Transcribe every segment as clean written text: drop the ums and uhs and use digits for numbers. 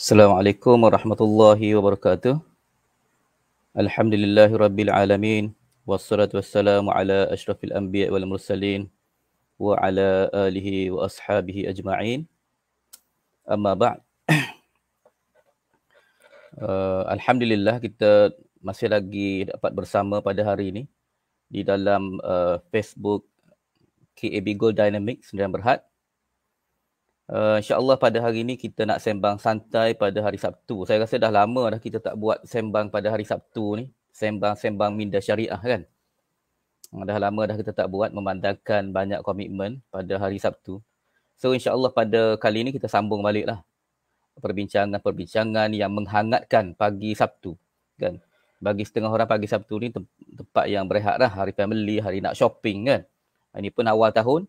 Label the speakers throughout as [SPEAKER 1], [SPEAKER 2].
[SPEAKER 1] Assalamualaikum warahmatullahi wabarakatuh. Alhamdulillahirabbil alamin wassalatu wassalamu ala asyrafil anbiya wal mursalin wa ala alihi wa ashabihi ajma'in. Amma ba'd. Alhamdulillah kita masih lagi dapat bersama pada hari ini di dalam Facebook KAB Gold Dynamics Sdn Bhd. InsyaAllah pada hari ini kita nak sembang santai pada hari Sabtu. Saya rasa dah lama dah kita tak buat sembang pada hari Sabtu ni. Sembang-sembang minda syariah kan. Dah lama dah kita tak buat memandangkan banyak komitmen pada hari Sabtu. So insyaAllah pada kali ini kita sambung balik lah. Perbincangan-perbincangan yang menghangatkan pagi Sabtu. Kan. Bagi setengah orang pagi Sabtu ni tempat yang berehat lah. Hari family, hari nak shopping kan. Ini pun awal tahun.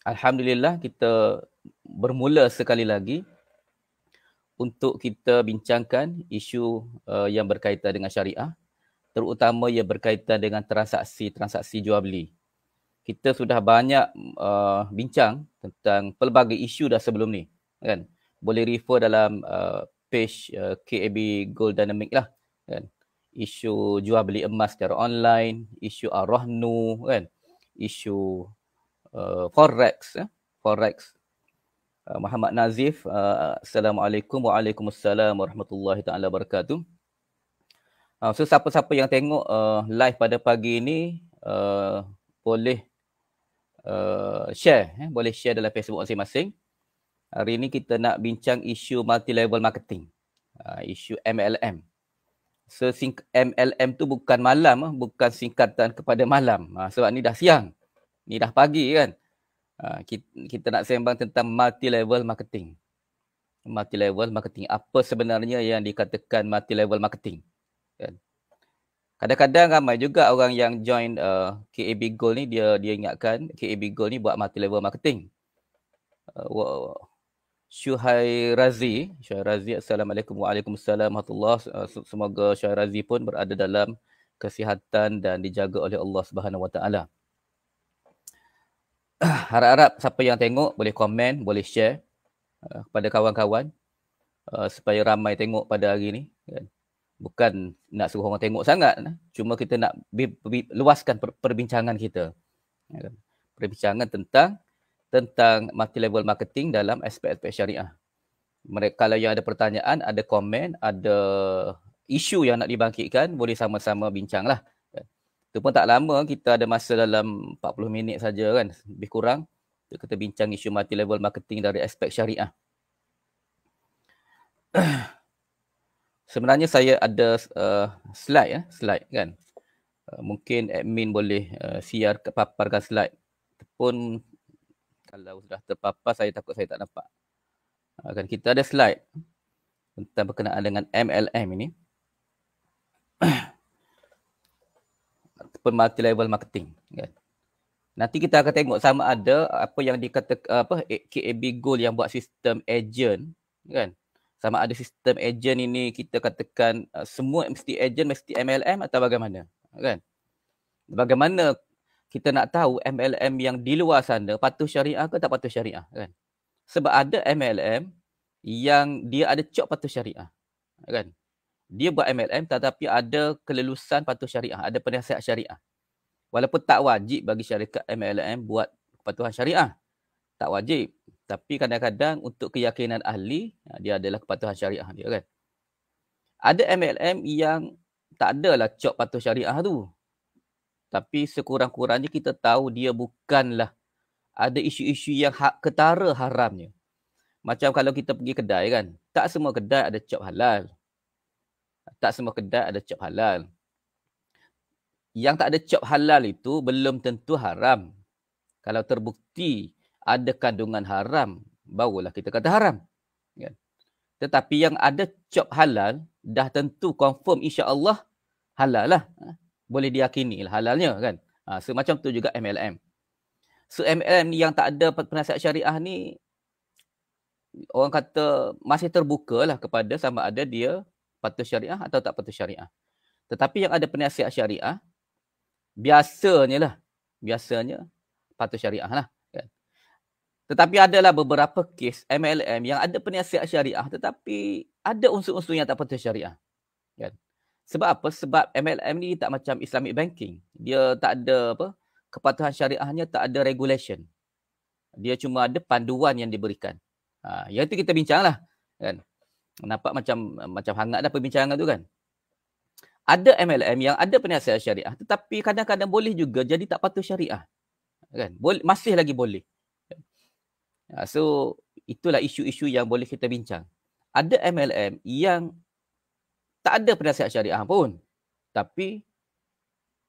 [SPEAKER 1] Alhamdulillah kita bermula sekali lagi untuk kita bincangkan isu yang berkaitan dengan syariah, terutama yang berkaitan dengan transaksi jual beli. Kita sudah banyak bincang tentang pelbagai isu dah sebelum ni, kan? Boleh refer dalam page KAB Gold Dynamic lah, kan? Isu jual beli emas secara online, isu ar-rahnu, kan? Isu Forex. Muhammad Nazif. Assalamualaikum waalaikumsalam warahmatullahi taala wabarakatuh. So siapa-siapa yang tengok live pada pagi ini boleh share, boleh share dalam Facebook masing-masing. Hari ini kita nak bincang isu multi level marketing, isu MLM. So MLM tu bukan malam, bukan singkatan kepada malam. Sebab ni dah siang. Ni dah pagi kan. Kita nak sembang tentang multi-level marketing. Multi-level marketing. Apa sebenarnya yang dikatakan multi-level marketing? Kan? Kadang-kadang ramai juga orang yang join KAB Gold ni, dia ingatkan KAB Gold ni buat multi-level marketing. Syuhai Razi, Assalamualaikum waalaikumsalam warahmatullahi wabarakatuh. Semoga Syuhai Razi pun berada dalam kesihatan dan dijaga oleh Allah Subhanahu Wa Taala. Harap-harap siapa yang tengok boleh komen, boleh share kepada kawan-kawan supaya ramai tengok pada hari ni. Bukan nak suruh orang tengok sangat, cuma kita nak luaskan perbincangan kita. Perbincangan tentang multi-level marketing dalam aspek-aspek syariah. Kalau yang ada pertanyaan, ada komen, ada isu yang nak dibangkitkan, boleh sama-sama bincanglah. Itu pun tak lama, kita ada masa dalam 40 minit saja kan, lebih kurang. Kita bincang isu multi-level marketing dari aspek syariah. Sebenarnya saya ada slide kan. Mungkin admin boleh paparkan slide. Pun kalau sudah terpapar, saya takut saya tak nampak. Kan kita ada slide tentang berkenaan dengan MLM ini. Multi-level marketing kan. Nanti kita akan tengok sama ada apa yang dikatakan KAB Gold yang buat sistem agent kan. Sama ada sistem agent ini kita katakan semua mesti agent, mesti MLM atau bagaimana kan. Bagaimana kita nak tahu MLM yang di luar sana patuh syariah ke tak patuh syariah kan. Sebab ada MLM yang dia ada cop patuh syariah kan. Dia buat MLM tetapi ada kelulusan patuh syariah, ada penasihat syariah. Walaupun tak wajib bagi syarikat MLM buat kepatuhan syariah. Tak wajib. Tapi kadang-kadang untuk keyakinan ahli, dia adalah kepatuhan syariah dia kan. Ada MLM yang tak adalah cop patuh syariah tu. Tapi sekurang-kurangnya kita tahu dia bukanlah ada isu-isu yang ketara haramnya. Macam kalau kita pergi kedai kan, tak semua kedai ada cop halal. Tak semua kedai ada cop halal. Yang tak ada cop halal itu belum tentu haram. Kalau terbukti ada kandungan haram, barulah kita kata haram. Tetapi yang ada cop halal, dah tentu confirm insya-Allah halal lah. Boleh diyakini lah halalnya kan. So macam tu juga MLM. So MLM yang tak ada penasihat syariah ni, orang kata masih terbuka lah kepada sama ada dia patuh syariah atau tak patuh syariah. Tetapi yang ada penasihat syariah, biasanya patuh syariah lah. Kan? Tetapi adalah beberapa kes MLM yang ada penasihat syariah tetapi ada unsur-unsur yang tak patut syariah. Kan? Sebab apa? Sebab MLM ni tak macam Islamic banking. Dia tak ada kepatuhan syariahnya, tak ada regulation. Dia cuma ada panduan yang diberikan. Yang itu kita bincanglah. Kan? Nampak macam hangat dah perbincangan tu kan. Ada MLM yang ada penasihat syariah tetapi kadang-kadang boleh juga jadi tak patuh syariah. Kan? Masih lagi boleh. So itulah isu-isu yang boleh kita bincang. Ada MLM yang tak ada penasihat syariah pun tapi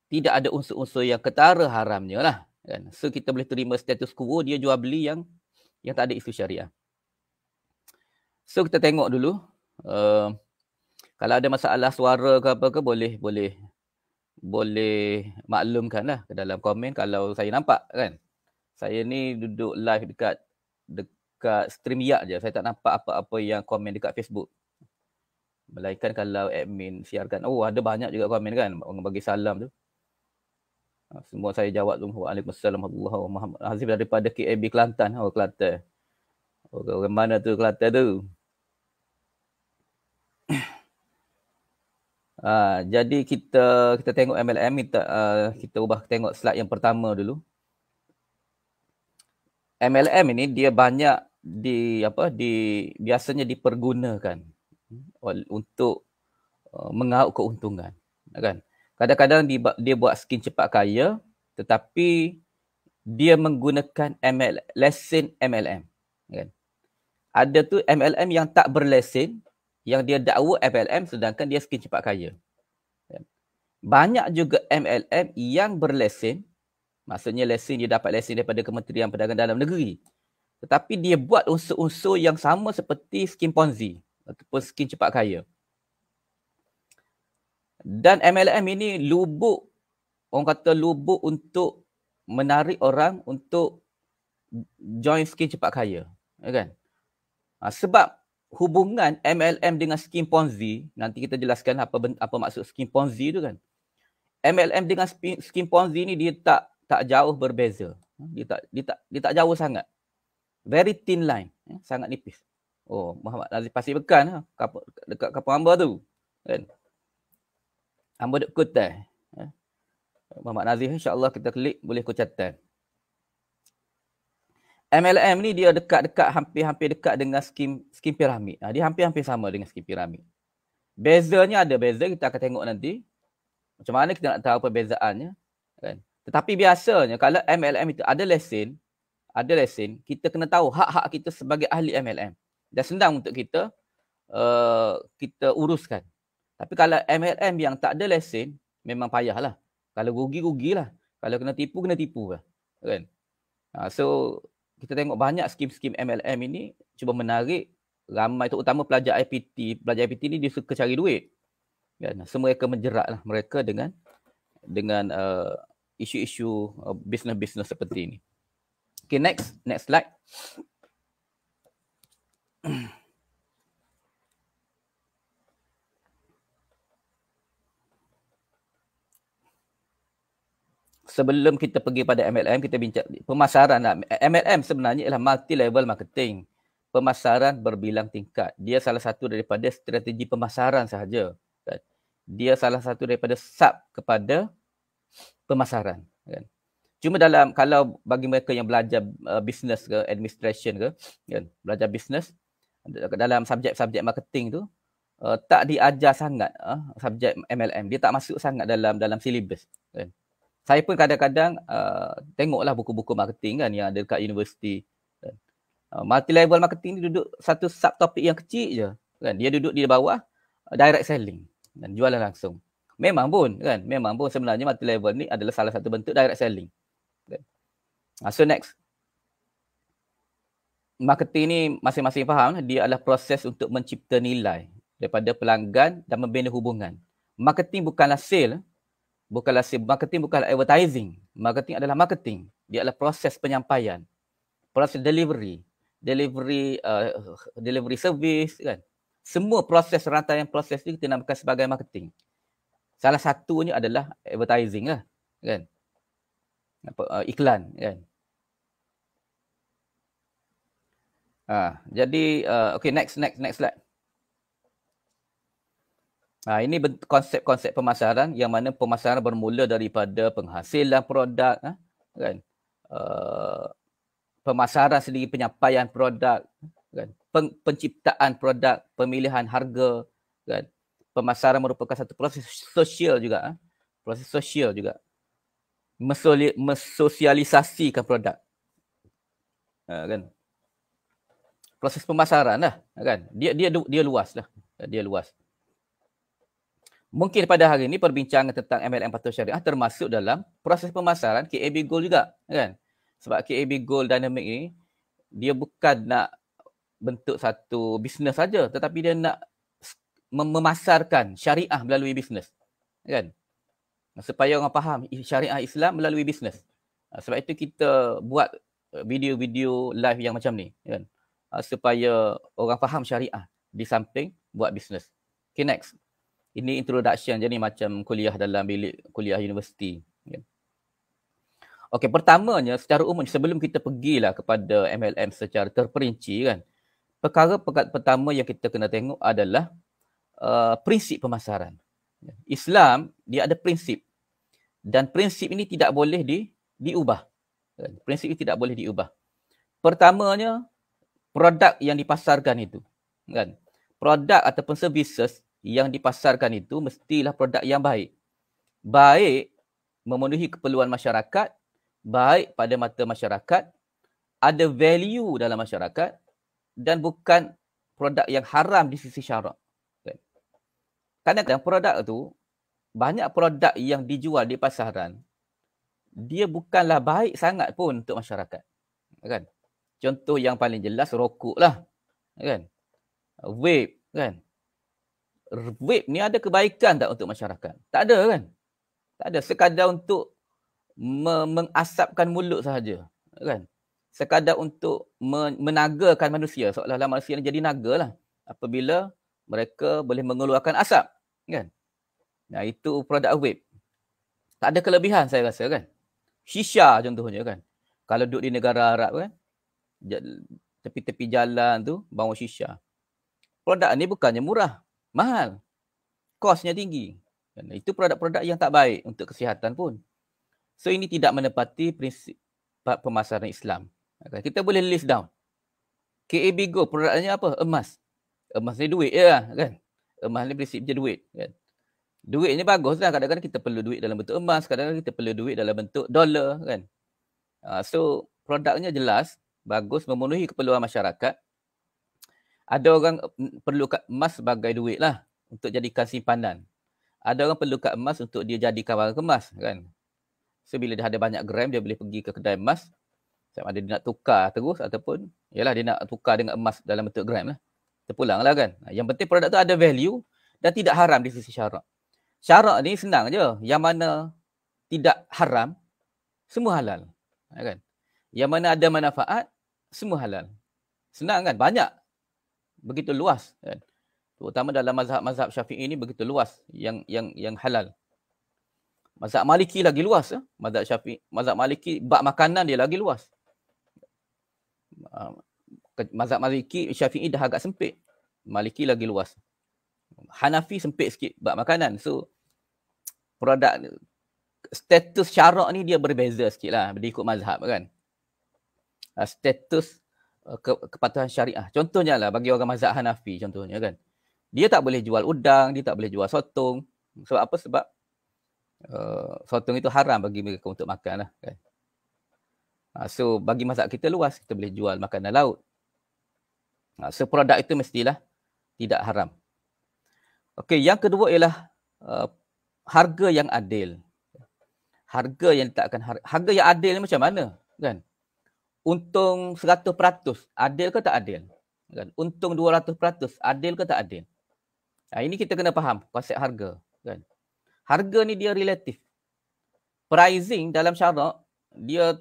[SPEAKER 1] tidak ada unsur-unsur yang ketara haramnya lah. Kan? So kita boleh terima status quo dia jual beli yang tak ada isu syariah. So kita tengok dulu. Kalau ada masalah suara ke apa ke boleh maklumkanlah ke dalam komen kalau saya nampak kan. Saya ni duduk live dekat StreamYard je. Saya tak nampak apa-apa yang komen dekat Facebook. Melainkan kalau admin siarkan. Oh, ada banyak juga komen kan. Orang bagi salam tu. Semua saya jawab tu. Waalaikumsalam warahmatullahi wabarakatuh. Muhammad Hazif daripada KAB Kelantan. Oh, Kelantan. Orang mana tu Kelantan tu? Jadi kita tengok MLM, kita ubah tengok slide yang pertama dulu. MLM ini dia banyak biasanya dipergunakan untuk mengauk keuntungan, kan? Kadang-kadang dia buat skim cepat kaya tetapi dia menggunakan lesen MLM, kan? Ada tu MLM yang tak berlesen yang dia dakwa MLM sedangkan dia skim cepat kaya. Banyak juga MLM yang berlesen, maksudnya lesen dia dapat lesen daripada Kementerian Perdagangan Dalam Negeri. Tetapi dia buat unsur-unsur yang sama seperti skim Ponzi ataupun skim cepat kaya. Dan MLM ini lubuk, orang kata lubuk untuk menarik orang untuk join skim cepat kaya. Kan? Sebab hubungan MLM dengan skim Ponzi, nanti kita jelaskan apa maksud skim Ponzi tu kan. MLM dengan skim Ponzi ni dia tak jauh berbeza. Dia tak jauh sangat. Very thin line, sangat nipis. Oh, Muhammad Nazif Pasir Bekan dekat kapal hamba tu. Kan? Hamba duk kutai. Muhammad Nazif insya-Allah kita klik boleh kucatan. MLM ni dia hampir dekat dengan skim piramid. Dia hampir sama dengan skim piramid. Bezanya ada beza, kita akan tengok nanti. Macam mana kita nak tahu perbezaannya, kan? Tetapi biasanya kalau MLM itu ada lesen, kita kena tahu hak-hak kita sebagai ahli MLM. Dan senang untuk kita uruskan. Tapi kalau MLM yang tak ada lesen, memang payahlah. Kalau rugilah. Kalau kena tipu lah. Kan? So kita tengok banyak skim-skim MLM ini cuba menarik ramai, terutama pelajar IPT. Pelajar IPT ni dia suka cari duit. Kan? So mereka menjeratlah mereka dengan isu-isu bisnes-bisnes seperti ini. Okay, next slide. Sebelum kita pergi pada MLM, kita bincang pemasaran. MLM sebenarnya ialah multi-level marketing. Pemasaran berbilang tingkat. Dia salah satu daripada strategi pemasaran sahaja. Dia salah satu daripada sub kepada pemasaran. Cuma kalau bagi mereka yang belajar business ke, administration ke, belajar business, dalam subjek-subjek marketing tu, tak diajar sangat subjek MLM. Dia tak masuk sangat dalam silibus. Kan? Saya pun kadang-kadang tengoklah buku-buku marketing kan yang ada dekat universiti. Kan? Multi-level marketing ni duduk satu subtopik yang kecil je. Kan? Dia duduk di bawah direct selling dan jualan langsung. Memang pun sebenarnya multi-level ni adalah salah satu bentuk direct selling. Kan? So next. Marketing ni masing-masing faham dia adalah proses untuk mencipta nilai daripada pelanggan dan membina hubungan. Marketing bukanlah sale. Marketing bukanlah advertising. Marketing adalah marketing. Dia adalah proses penyampaian. Proses delivery service kan. Semua rantaian proses itu kita namakan sebagai marketing. Salah satunya adalah advertising lah, kan? Iklan kan. Jadi okay, next slide. Ini konsep-konsep pemasaran yang mana pemasaran bermula daripada penghasilan produk, kan? Pemasaran sendiri, penyampaian produk, kan? Penciptaan produk, pemilihan harga, kan? Pemasaran merupakan satu proses sosial juga, proses sosial juga. Mensosialisasikan produk, kan? Proses pemasaran lah, kan? Dia luas lah, dia luas. Mungkin pada hari ini perbincangan tentang MLM patuh syariah termasuk dalam proses pemasaran KAB Gold juga, kan? Sebab KAB Gold Dynamic ni dia bukan nak bentuk satu bisnes saja, tetapi dia nak memasarkan syariah melalui bisnes, kan? Supaya orang faham syariah Islam melalui bisnes. Sebab itu kita buat video-video live yang macam ni, kan? Supaya orang faham syariah di samping buat bisnes. Okay, next. Ini introduction, jadi macam kuliah dalam bilik kuliah universiti. Okey, pertamanya secara umum sebelum kita pergilah kepada MLM secara terperinci, kan, perkara pertama yang kita kena tengok adalah prinsip pemasaran. Islam dia ada prinsip dan prinsip ini tidak boleh diubah. Prinsip ini tidak boleh diubah. Pertamanya, produk yang dipasarkan itu, kan, produk ataupun services yang dipasarkan itu mestilah produk yang baik. Baik memenuhi keperluan masyarakat, baik pada mata masyarakat, ada value dalam masyarakat dan bukan produk yang haram di sisi syarak. Kadang-kadang produk tu, banyak produk yang dijual di pasaran, dia bukanlah baik sangat pun untuk masyarakat, kan? Contoh yang paling jelas rokok lah, kan? Vape, kan? Vape ni ada kebaikan tak untuk masyarakat? Tak ada, kan? Tak ada. Sekadar untuk mengasapkan mulut sahaja, kan? Sekadar untuk menagakan manusia, seolah-olah manusia ni jadi naga lah apabila mereka boleh mengeluarkan asap, kan? Nah, itu produk vape. Tak ada kelebihan saya rasa, kan? Shisha contohnya, kan? Kalau duduk di negara Arab, kan, tepi-tepi jalan tu bawa shisha. Produk ni bukannya murah, mahal. Kosnya tinggi. Itu produk-produk yang tak baik untuk kesihatan pun. So ini tidak menepati prinsip pemasaran Islam. Kita boleh list down. KAB Gold produknya apa? Emas. Emas ni duit je lah, kan? Emas ni prinsip je duit, kan? Duit ni bagus lah. Kadang-kadang kita perlu duit dalam bentuk emas. Kadang-kadang kita perlu duit dalam bentuk dolar, kan? So produknya jelas, bagus, memenuhi keperluan masyarakat. Ada orang perlukan emas sebagai duit lah untuk jadikan simpanan. Ada orang perlukan emas untuk dia jadikan barang kemas, kan? So bila dia ada banyak gram, dia boleh pergi ke kedai emas. Sama ada dia nak tukar terus ataupun yalah dia nak tukar dengan emas dalam bentuk gram lah. Terpulang lah, kan? Yang penting produk tu ada value dan tidak haram di sisi syarak. Syarak ni senang je. Yang mana tidak haram, semua halal, kan? Yang mana ada manfaat, semua halal. Senang, kan? Banyak. Begitu luas, kan? Terutama dalam mazhab Syafi'i ini begitu luas yang halal. Mazhab Maliki lagi luas, mazhab Syafi'i, mazhab Maliki bab makanan dia lagi luas. Mazhab Maliki, Syafi'i dah agak sempit. Maliki lagi luas. Hanafi sempit sikit bab makanan. So produk status syarak ni dia berbeza sikitlah berikut mazhab, kan? Status kepatuhan syariah. Contohnya lah bagi orang mazhab Hanafi contohnya, kan, dia tak boleh jual udang, dia tak boleh jual sotong. Sebab apa? Sebab sotong itu haram bagi mereka untuk makan lah, kan. So bagi mazhab kita luas, kita boleh jual makanan laut. So produk itu mestilah tidak haram. Okey, yang kedua ialah harga yang adil. Harga yang diletakkan, harga yang adil ni macam mana, kan? Untung 100%, adil ke tak adil? Kan? Untung 200%, adil ke tak adil? Ini kita kena faham konsep harga, kan? Harga ni dia relatif. Pricing dalam syarak dia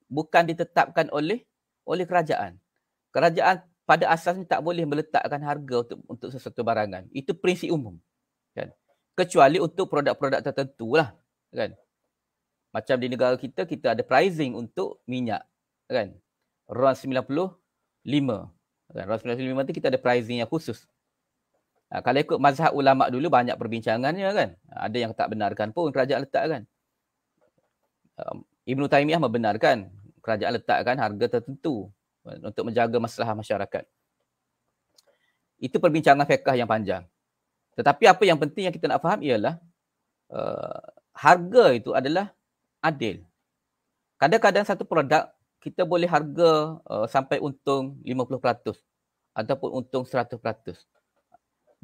[SPEAKER 1] bukan ditetapkan oleh kerajaan. Kerajaan pada asasnya tak boleh meletakkan harga untuk sesuatu barangan. Itu prinsip umum, kan? Kecuali untuk produk-produk tertentu lah, kan? Macam di negara kita ada pricing untuk minyak, kan? Around 95. Kan? Rasulullah SAW tu kita ada pricing yang khusus. Kalau ikut mazhab ulama dulu banyak perbincangannya kan. Ada yang tak benarkan pun kerajaan letakkan. Ibnu Taimiyah membenarkan kerajaan letakkan harga tertentu untuk menjaga masalah masyarakat. Itu perbincangan fiqh yang panjang. Tetapi apa yang penting yang kita nak faham ialah harga itu adalah adil. Kadang-kadang satu produk kita boleh harga sampai untung 50% ataupun untung 100%.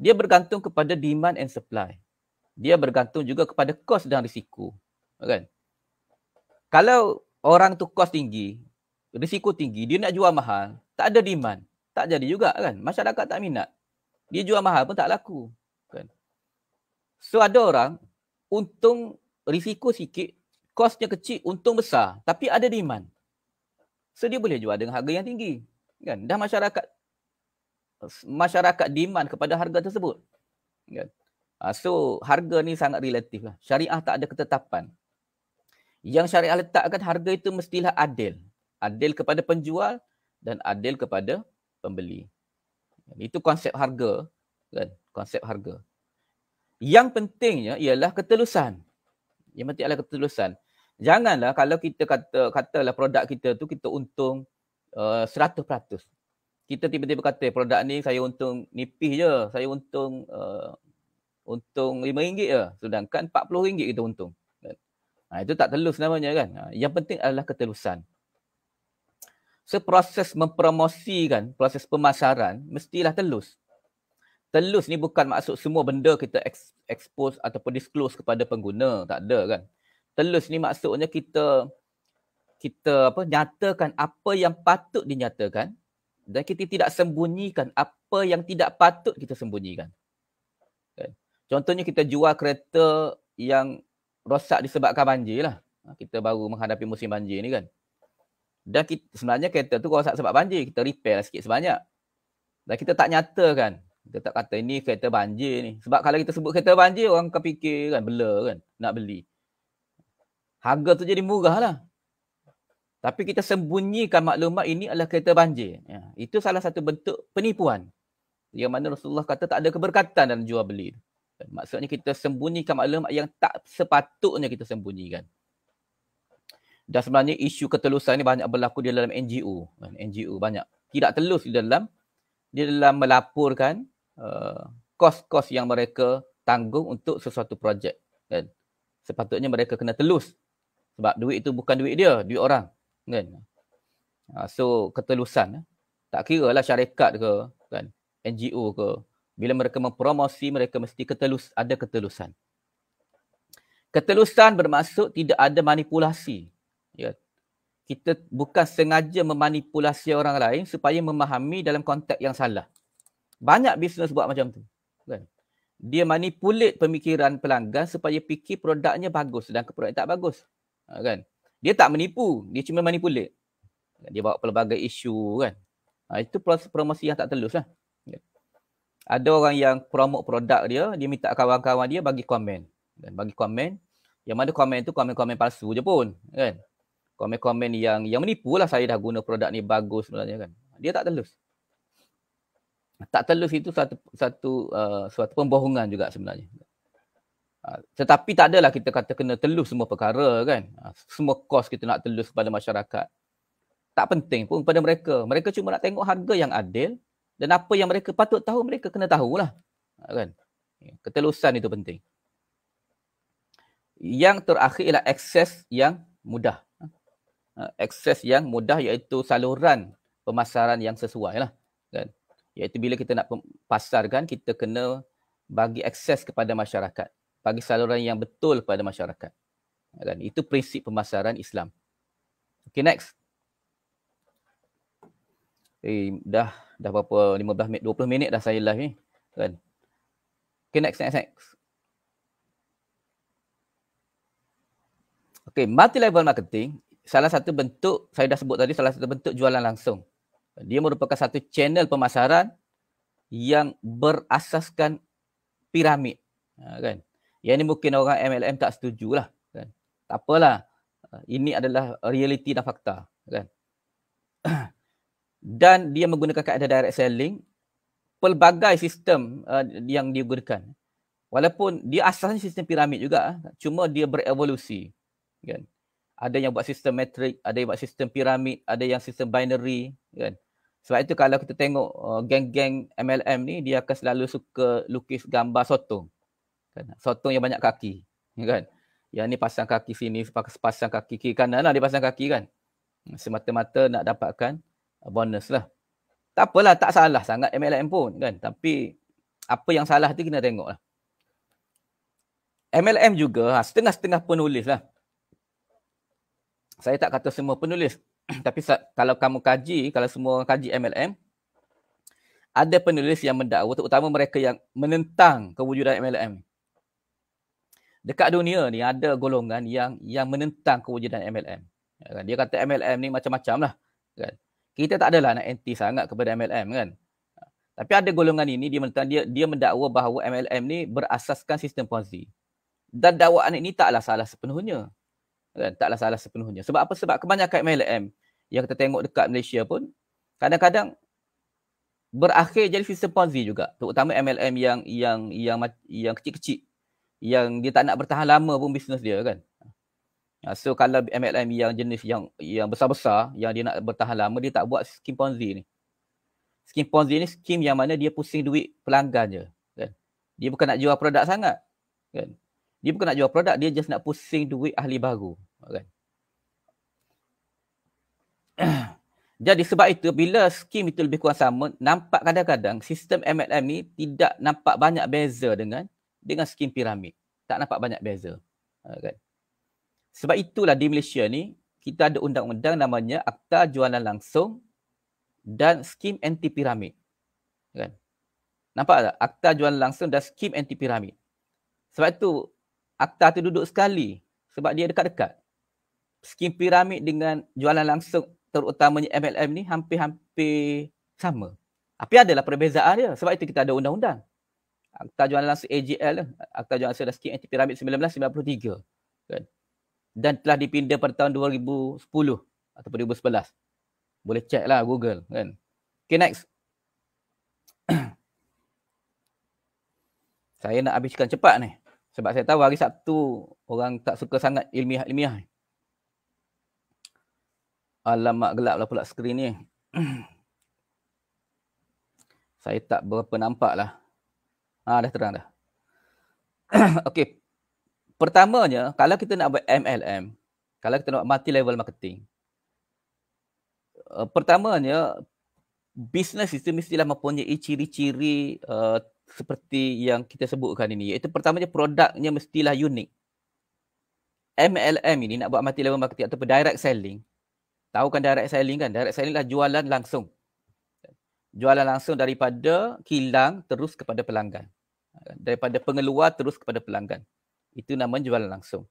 [SPEAKER 1] Dia bergantung kepada demand and supply. Dia bergantung juga kepada kos dan risiko. Kan? Kalau orang tu kos tinggi, risiko tinggi, dia nak jual mahal, tak ada demand, tak jadi juga kan. Masyarakat tak minat. Dia jual mahal pun tak laku. Kan? So ada orang untung risiko sikit, kosnya kecil, untung besar, tapi ada demand. So dia boleh jual dengan harga yang tinggi. Kan? Dah masyarakat demand kepada harga tersebut. Kan? So harga ni sangat relatif lah. Syariah tak ada ketetapan. Yang syariah letakkan harga itu mestilah adil. Adil kepada penjual dan adil kepada pembeli. Itu konsep harga. Kan? Konsep harga. Yang pentingnya ialah ketelusan. Yang penting adalah ketelusan. Janganlah kalau kita katalah produk kita tu kita untung 100%. Kita tiba-tiba kata produk ni saya untung nipis je. Saya untung RM5 je. Sedangkan RM40 kita untung. Itu tak telus namanya kan. Yang penting adalah ketelusan. So proses mempromosikan, proses pemasaran mestilah telus. Telus ni bukan maksud semua benda kita expose ataupun disclose kepada pengguna. Tak ada kan. Telus ni maksudnya kita nyatakan apa yang patut dinyatakan dan kita tidak sembunyikan apa yang tidak patut kita sembunyikan. Kan? Contohnya kita jual kereta yang rosak disebabkan banjir lah. Kita baru menghadapi musim banjir ni kan. Dan sebenarnya kereta tu rosak sebab banjir. Kita repair lah sikit sebanyak. Dan kita tak nyatakan. Kita tak kata ini kereta banjir ni. Sebab kalau kita sebut kereta banjir, orang akan fikir kan, bela kan, nak beli. Harga tu jadi murah lah. Tapi kita sembunyikan maklumat ini adalah kereta banjir. Itu salah satu bentuk penipuan. Yang mana Rasulullah kata tak ada keberkatan dalam jual beli. Maksudnya kita sembunyikan maklumat yang tak sepatutnya kita sembunyikan. Dan sebenarnya isu ketelusan ni banyak berlaku di dalam NGO. NGO banyak. Tidak telus di dalam melaporkan kos-kos yang mereka tanggung untuk sesuatu projek. Kan? Sepatutnya mereka kena telus. Sebab duit itu bukan duit dia, duit orang. Kan? So ketelusan. Tak kira lah syarikat ke, kan? NGO ke. Bila mereka mempromosi, mereka mesti ada ketelusan. Ketelusan bermaksud tidak ada manipulasi. Ya. Kita bukan sengaja memanipulasi orang lain supaya memahami dalam konteks yang salah. Banyak bisnes buat macam tu. Kan? Dia manipulate pemikiran pelanggan supaya fikir produknya bagus sedangkan produk tak bagus. Kan? Dia tak menipu, dia cuma manipulate. Dia bawa pelbagai isu kan. Itu promosi yang tak telus lah. Ada orang yang promote produk dia minta kawan-kawan dia bagi komen. Dan bagi komen, yang mana komen tu komen-komen palsu je pun. Kan? Komen-komen yang menipu lah, saya dah guna produk ni bagus sebenarnya kan. Dia tak telus. Tak telus itu suatu pembohongan juga sebenarnya. Tetapi tak adalah kita kata kena telus semua perkara kan. Semua kos kita nak telus kepada masyarakat. Tak penting pun kepada mereka. Mereka cuma nak tengok harga yang adil dan apa yang mereka patut tahu, mereka kena tahulah. Kan? Ketelusan itu penting. Yang terakhir ialah akses yang mudah. Akses yang mudah iaitu saluran pemasaran yang sesuai lah. Kan? Iaitu bila kita nak pasarkan, kita kena bagi akses kepada masyarakat. Bagi saluran yang betul kepada masyarakat. Kan? Itu prinsip pemasaran Islam. Okay, next. Dah berapa 15 minit, 20 minit dah saya live ni. Kan? Okay, next. Okay, multi-level marketing, salah satu bentuk, saya dah sebut tadi, salah satu bentuk jualan langsung. Dia merupakan satu channel pemasaran yang berasaskan piramid. Kan? Yang ni mungkin orang MLM tak setuju lah. Kan? Tak apalah. Ini adalah realiti dan fakta. Kan? dan dia menggunakan kaedah direct selling, pelbagai sistem yang dia gunakan. Walaupun dia asasnya sistem piramid juga, cuma dia berevolusi. Kan? Ada yang buat sistem metrik, ada yang buat sistem piramid, ada yang sistem binary. Kan? Sebab itu kalau kita tengok geng-geng MLM ni, dia akan selalu suka lukis gambar sotong. Kan? Sotong yang banyak kaki. Kan? Yang ni pasang kaki sini, pasang kaki kiri kanan lah dia pasang kaki kan. Semata-mata nak dapatkan bonus lah. Tak apalah, tak salah sangat MLM pun kan. Tapi apa yang salah tu kena tengok lah. MLM juga setengah-setengah penulis lah. Saya tak kata semua penulis. Tapi kalau kamu kaji, kalau semua orang kaji MLM, ada penulis yang mendakwa, terutama mereka yang menentang kewujudan MLM. Dekat dunia ni ada golongan yang menentang kewujudan MLM. Dia kata MLM ni macam-macam lah. Kan? Kita tak adalah nak anti sangat kepada MLM kan. Tapi ada golongan ini, dia mendakwa bahawa MLM ni berasaskan sistem Ponzi. Dan dakwaan ini taklah salah sepenuhnya. Kan? Taklah salah sepenuhnya. Sebab apa? Sebab kebanyakan MLM yang kita tengok dekat Malaysia pun, kadang-kadang berakhir jadi sistem Ponzi juga. Terutama MLM yang kecil-kecil. Yang dia tak nak bertahan lama pun bisnes dia kan. So kalau MLM yang jenis yang besar-besar, yang dia nak bertahan lama, dia tak buat skim Ponzi ni. Skim Ponzi ni skim yang mana dia pusing duit pelanggan je. Kan? Dia bukan nak jual produk sangat. Kan? Dia bukan nak jual produk, dia just nak pusing duit ahli baru. Kan? Jadi sebab itu, bila skim itu lebih kurang sama, nampak kadang-kadang sistem MLM ni tidak nampak banyak beza dengan skim piramid. Tak nampak banyak beza. Kan? Sebab itulah di Malaysia ni, kita ada undang-undang namanya Akta Jualan Langsung dan Skim Anti Piramid. Kan? Nampak tak? Akta Jualan Langsung dan Skim Anti Piramid. Sebab itu, akta tu duduk sekali. Sebab dia dekat-dekat. Skim piramid dengan jualan langsung, terutamanya MLM ni, hampir-hampir sama. Tapi adalah perbezaan dia. Sebab itu kita ada undang-undang. Akta Jualan Langsung AJL, Akta Jualan Langsung dan Skim Anti Piramid 1993. Kan? Dan telah dipinda pada tahun 2010 atau 2011. Boleh check lah Google. Kan? Okay, next. Saya nak habiskan cepat ni. Sebab saya tahu hari Sabtu orang tak suka sangat ilmiah-ilmiah. Alamak, gelap lah pula skrin ni. Saya tak berapa nampak lah. Dah terang dah. Okey. Pertamanya, kalau kita nak buat MLM, kalau kita nak multi-level marketing, pertamanya, bisnes itu mestilah mempunyai ciri-ciri seperti yang kita sebutkan ini. Iaitu pertamanya, produknya mestilah unik. MLM ini nak buat multi-level marketing ataupun direct selling. Tahu kan direct selling kan? Direct selling lah jualan langsung. Jualan langsung daripada kilang terus kepada pelanggan. Daripada pengeluar terus kepada pelanggan. Itu namanya jualan langsung.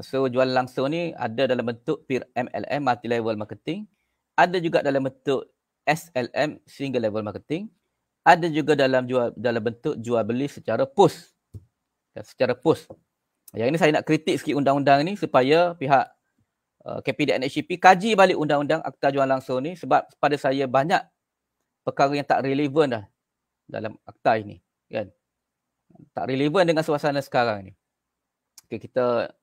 [SPEAKER 1] So jualan langsung ni ada dalam bentuk MLM, multi-level marketing. Ada juga dalam bentuk SLM, single level marketing. Ada juga dalam bentuk jual beli secara push. Secara push. Yang ini saya nak kritik sikit undang-undang ni supaya pihak KPD NHCP kaji balik undang-undang Akta Jualan Langsung ni, sebab pada saya banyak perkara yang tak relevan dah dalam akta ini. Kan? Tak relevan dengan suasana sekarang ni. Okay, kita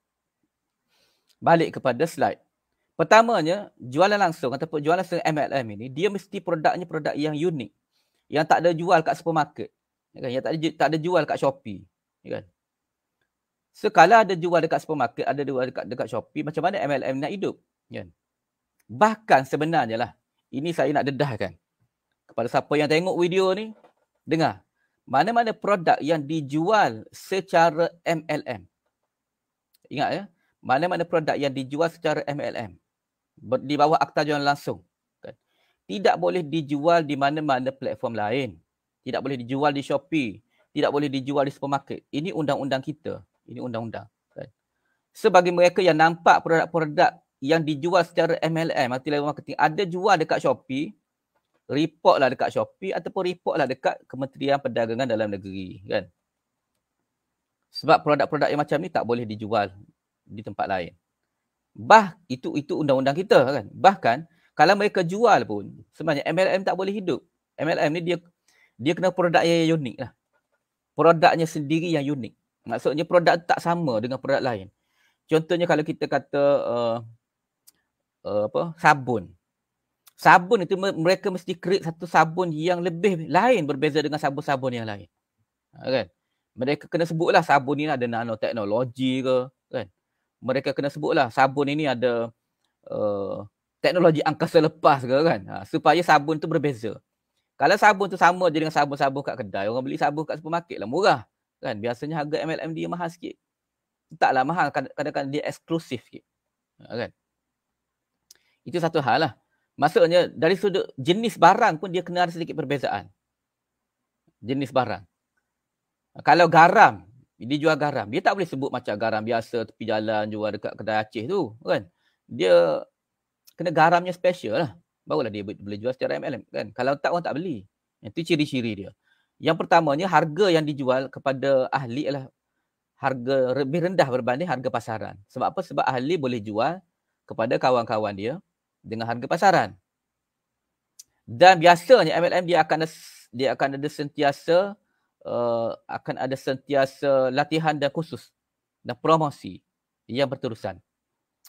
[SPEAKER 1] balik kepada slide. Pertamanya, jualan langsung ataupun jualan langsung MLM ini, dia mesti produknya produk yang unik. Yang tak ada jual kat supermarket. Kan? Yang tak ada jual kat Shopee. Kan? So, kalau ada jual dekat supermarket, ada jual dekat Shopee, macam mana MLM nak hidup? Kan? Bahkan sebenarnya lah, ini saya nak dedahkan. Kepada siapa yang tengok video ni, dengar. Mana-mana produk yang dijual secara MLM. Ingat ya, mana-mana produk yang dijual secara MLM. Di bawah Akta Jualan Langsung. Kan? Tidak boleh dijual di mana-mana platform lain. Tidak boleh dijual di Shopee. Tidak boleh dijual di supermarket. Ini undang-undang kita. Ini undang-undang. Kan? Sebagai mereka yang nampak produk-produk yang dijual secara MLM, multi-level marketing, ada jual dekat Shopee, reportlah dekat Shopee ataupun reportlah dekat Kementerian Perdagangan Dalam Negeri. Kan? Sebab produk-produk yang macam ni tak boleh dijual di tempat lain. Itu undang-undang kita kan. Bahkan Kalau mereka jual pun, sebenarnya MLM tak boleh hidup. MLM ni dia kena produk yang unik lah. Produknya sendiri yang unik. Maksudnya produk tak sama dengan produk lain. Contohnya kalau kita kata sabun. Sabun itu mereka mesti create satu sabun yang lebih lain berbeza dengan sabun-sabun yang lain. Kan? Mereka kena sebutlah sabun ni ada nanoteknologi ke, kan? Mereka kena sebutlah sabun ini ada teknologi angkasa lepas ke, kan? Supaya sabun tu berbeza. Kalau sabun tu sama je dengan sabun-sabun kat kedai, orang beli sabun kat supermarket lah, murah. Kan? Biasanya harga MLM dia mahal sikit. Taklah mahal, kadang-kadang dia eksklusif sikit. Kan? Itu satu hal lah. Maksudnya dari sudut jenis barang pun dia kena ada sedikit perbezaan. Jenis barang. Kalau garam, dia jual garam. Dia tak boleh sebut macam garam biasa tepi jalan jual dekat kedai Aceh tu. Kan? Dia kena garamnya special lah. Barulah dia boleh jual secara MLM. Kan? Kalau tak, orang tak beli. Itu ciri-ciri dia. Yang pertamanya, harga yang dijual kepada ahli adalah harga lebih rendah berbanding harga pasaran. Sebab apa? Sebab ahli boleh jual kepada kawan-kawan dia dengan harga pasaran. Dan biasanya MLM dia akan ada sentiasa latihan dan kursus dan promosi yang berterusan.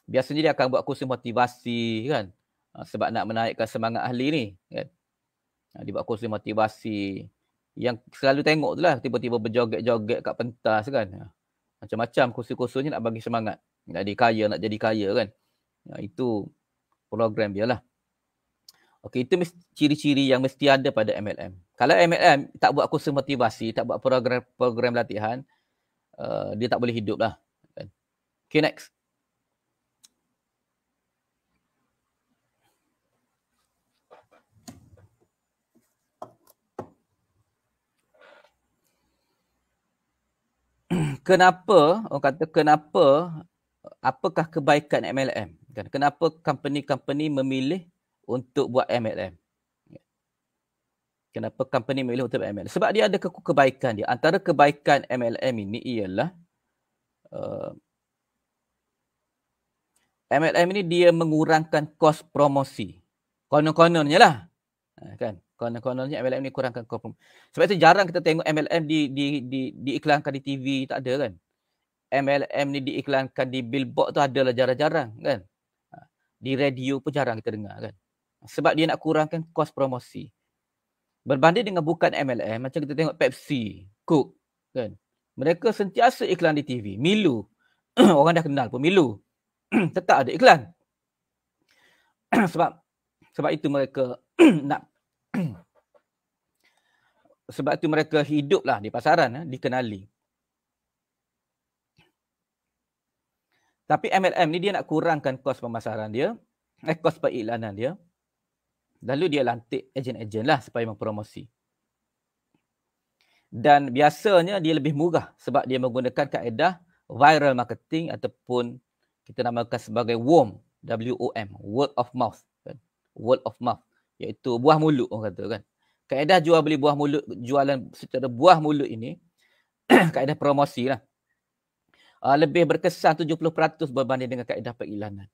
[SPEAKER 1] Biasanya dia akan buat kursus motivasi, kan, sebab nak menaikkan semangat ahli ni, kan. Dia buat kursus motivasi yang selalu tengok tu lah, tiba-tiba berjoget-joget kat pentas, kan. Macam-macam kursus-kursusnya nak bagi semangat, nak jadi kaya, kan. Itu program dia lah. Okey, itu ciri-ciri yang mesti ada pada MLM. Kalau MLM tak buat kursus motivasi, tak buat program latihan, dia tak boleh hidup lah. Okay, next. Apakah kebaikan MLM? Kenapa company memilih untuk buat MLM? Kenapa company memilih untuk buat MLM? Sebab dia ada kebaikan dia. Antara kebaikan MLM ini ialah MLM ini dia mengurangkan kos promosi. Konon-kononnya lah. Kan? Konon-kononnya MLM ni kurangkan kos promosi. Sebab itu jarang kita tengok MLM diiklankan di TV, tak ada, kan? MLM ni diiklankan di billboard tu adalah jarang-jarang, kan? Di radio pun jarang kita dengar, kan? Sebab dia nak kurangkan kos promosi. Berbanding dengan bukan MLM, macam kita tengok Pepsi, Coke, kan? Mereka sentiasa iklan di TV. Milo, orang dah kenal pun Milo. Tetap ada iklan. sebab itu mereka nak sebab itu mereka hiduplah di pasaran, dikenali. Tapi MLM ni dia nak kurangkan kos pemasaran dia, kos periklanan dia. Lalu dia lantik ejen-ejen lah supaya mempromosi. Dan biasanya dia lebih murah sebab dia menggunakan kaedah viral marketing ataupun kita namakan sebagai WOM, W-O-M, word of mouth. Kan? Word of mouth, iaitu buah mulut orang kata, kan. Kaedah jual beli buah mulut, jualan secara buah mulut ini, kaedah promosi lah. Lebih berkesan 70% berbanding dengan kaedah periklanan.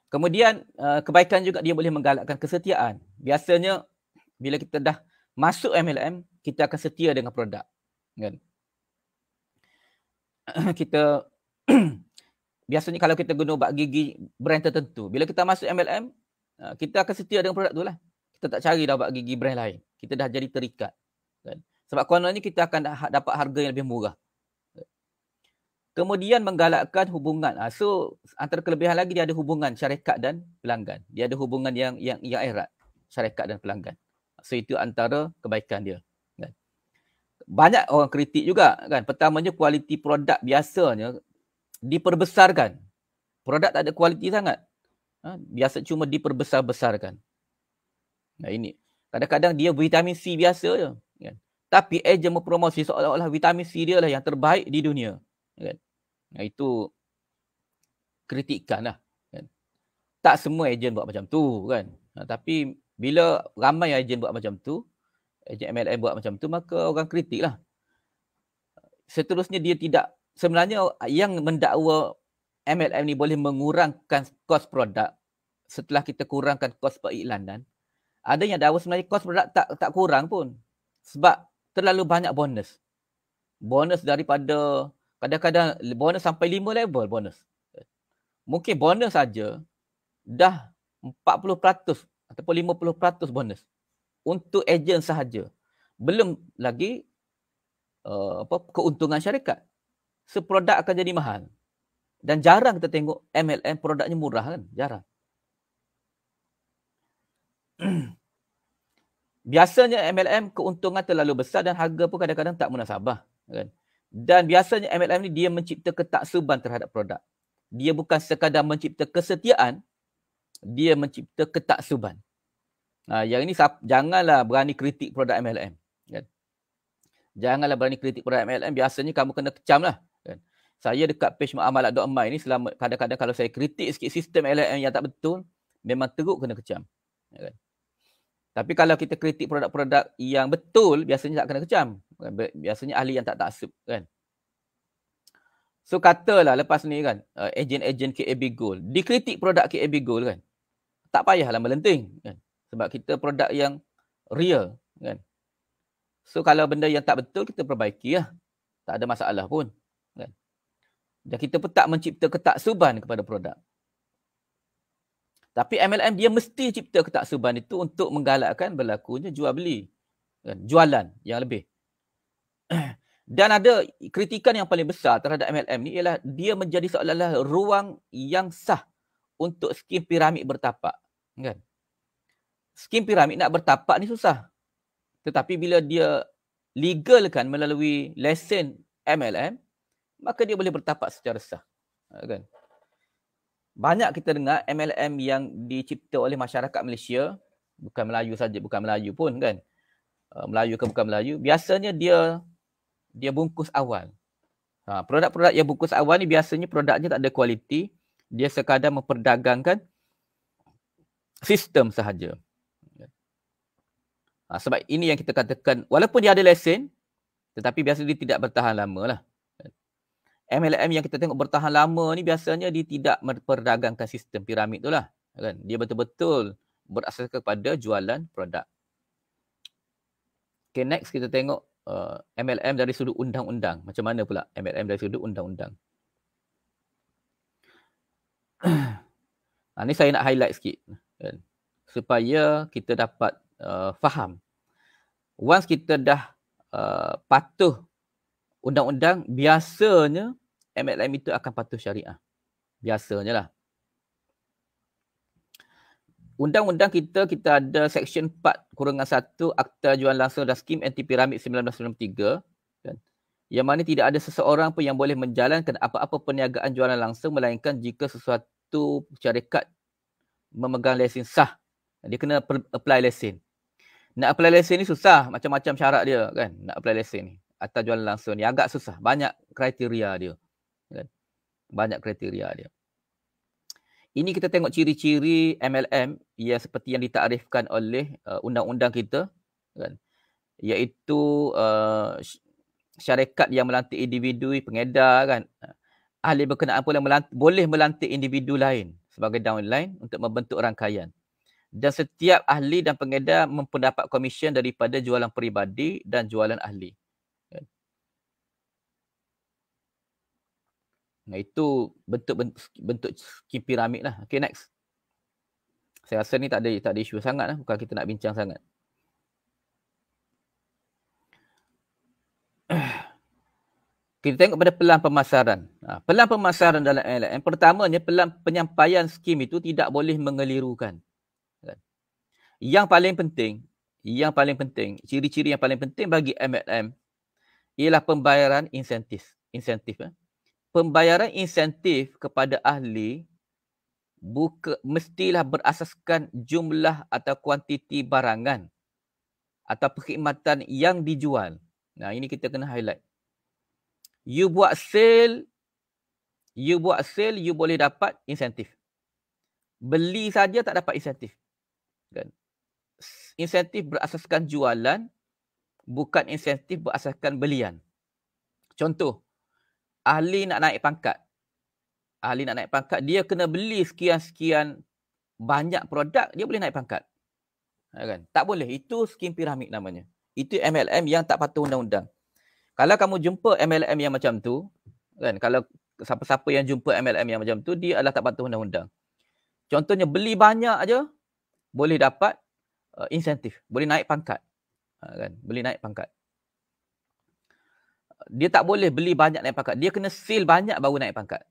[SPEAKER 1] Kemudian kebaikan juga dia boleh menggalakkan kesetiaan. Biasanya bila kita dah masuk MLM, kita akan setia dengan produk, kan? Kita biasanya kalau kita guna ubat gigi brand tertentu, bila kita masuk MLM, kita akan setia dengan produk tu lah. Kita tak cari dah ubat gigi brand lain. Kita dah jadi terikat, kan? Sebab kononnya kita akan dapat harga yang lebih murah. Kemudian menggalakkan hubungan. So antara kelebihan lagi dia ada hubungan syarikat dan pelanggan. Dia ada hubungan yang erat, syarikat dan pelanggan. So itu antara kebaikan dia, kan? Banyak orang kritik juga, kan. Pertamanya kualiti produk biasanya diperbesarkan. Produk tak ada kualiti sangat. Biasa cuma diperbesar-besarkan. Nah ini kadang-kadang dia vitamin C biasa je, kan. Tapi ejen mempromosi seolah-olah vitamin C dia lah yang terbaik di dunia, kan. Nah, itu kritikan lah, kan. Tak semua ejen buat macam tu, kan. Tapi bila ramai ejen buat macam tu, ejen MLM buat macam tu, maka orang kritik lah. Seterusnya dia tidak, sebenarnya yang mendakwa MLM ni boleh mengurangkan kos produk, setelah kita kurangkan kos periklanan, ada yang dakwa sebenarnya kos produk tak kurang pun. Sebab terlalu banyak bonus. Bonus daripada, kadang-kadang bonus sampai 5 level bonus. Mungkin bonus saja dah 40% ataupun 50% bonus untuk ejen sahaja. Belum lagi keuntungan syarikat. So, produk akan jadi mahal. Dan jarang kita tengok MLM produknya murah kan? Jarang. Biasanya MLM keuntungan terlalu besar dan harga pun kadang-kadang tak munasabah. Kan? Dan biasanya MLM ni dia mencipta ketaksuban terhadap produk. Dia bukan sekadar mencipta kesetiaan, dia mencipta ketaksuban. Yang ini janganlah berani kritik produk MLM. Kan? Janganlah berani kritik produk MLM, biasanya kamu kena kecam lah. Kan? Saya dekat page muamalat.my ni, selama kadang-kadang kalau saya kritik sikit sistem MLM yang tak betul, memang teruk kena kecam. Kan? Tapi kalau kita kritik produk-produk yang betul, biasanya tak kena kecam. Biasanya ahli yang tak taksub. Kan? So katalah lepas ni kan, ejen-ejen KAB Gold, dikritik produk KAB Gold kan, tak payahlah melenting. Kan? Sebab kita produk yang real. Kan? So kalau benda yang tak betul, kita perbaiki lah. Tak ada masalah pun. Kan? Dan kita pun tak mencipta ketaksuban kepada produk. Tapi MLM dia mesti cipta ketaksuban itu untuk menggalakkan berlakunya jual beli. Kan? Jualan yang lebih. Dan ada kritikan yang paling besar terhadap MLM ni ialah dia menjadi seolah-olah ruang yang sah untuk skim piramid bertapak. Kan? Skim piramid nak bertapak ni susah. Tetapi bila dia legalkan melalui lesen MLM, maka dia boleh bertapak secara sah. Kan? Banyak kita dengar MLM yang dicipta oleh masyarakat Malaysia, bukan Melayu saja, bukan Melayu pun kan. Melayu ke bukan Melayu, biasanya dia bungkus awal. Produk-produk yang bungkus awal ni biasanya produknya tak ada kualiti, dia sekadar memperdagangkan sistem sahaja. Sebab ini yang kita katakan, walaupun dia ada lesen, tetapi biasanya dia tidak bertahan lama lah. MLM yang kita tengok bertahan lama ni biasanya dia tidak memperdagangkan sistem piramid tu lah. Kan? Dia betul-betul berasaskan kepada jualan produk. Okay, next kita tengok MLM dari sudut undang-undang. Macam mana pula MLM dari sudut undang-undang? Ni saya nak highlight sikit. Kan? Supaya kita dapat faham. Once kita dah patuh undang-undang, biasanya MLM itu akan patuh syariah. Biasanya lah. Undang-undang kita ada Seksyen 4-1 Akta Jualan Langsung dan Skim Anti-Piramid 1993. Kan? Yang mana tidak ada seseorang pun yang boleh menjalankan apa-apa perniagaan jualan langsung melainkan jika sesuatu syarikat memegang lesen sah. Dia kena apply lesen. Nak apply lesen ni susah. Macam-macam syarat dia kan. Nak apply lesen ni. Atau jualan langsung ni agak susah. Banyak kriteria dia. Kan? Banyak kriteria dia. Ini kita tengok ciri-ciri MLM yang seperti yang ditarifkan oleh undang-undang kita. Kan? Iaitu syarikat yang melantik individu, pengedar, kan? Ahli berkenaan pula boleh melantik individu lain sebagai downline untuk membentuk rangkaian. Dan setiap ahli dan pengedar mendapat komisen daripada jualan peribadi dan jualan ahli. Nah, itu bentuk skim piramid lah. Okay, next. Saya rasa ni tak ada isu sangat lah. Bukan kita nak bincang sangat. Kita tengok pada pelan pemasaran. Pelan pemasaran dalam MLM. Pertamanya, pelan penyampaian skim itu tidak boleh mengelirukan. Yang paling penting, ciri-ciri yang paling penting bagi MLM ialah pembayaran insentif. Pembayaran insentif kepada ahli mestilah berasaskan jumlah atau kuantiti barangan atau perkhidmatan yang dijual. Nah, ini kita kena highlight. You buat sale, you boleh dapat insentif. Beli saja tak dapat insentif. Kan? Insentif berasaskan jualan, bukan insentif berasaskan belian. Contoh, ahli nak naik pangkat, dia kena beli sekian-sekian banyak produk, dia boleh naik pangkat. Kan? Tak boleh. Itu skim piramid namanya. Itu MLM yang tak patuh undang-undang. Kalau kamu jumpa MLM yang macam tu, kan, kalau siapa-siapa yang jumpa MLM yang macam tu, dia adalah tak patuh undang-undang. Contohnya beli banyak aja boleh dapat insentif, boleh naik pangkat. Kan? Boleh naik pangkat. Dia tak boleh beli banyak naik pangkat. Dia kena sale banyak baru naik pangkat.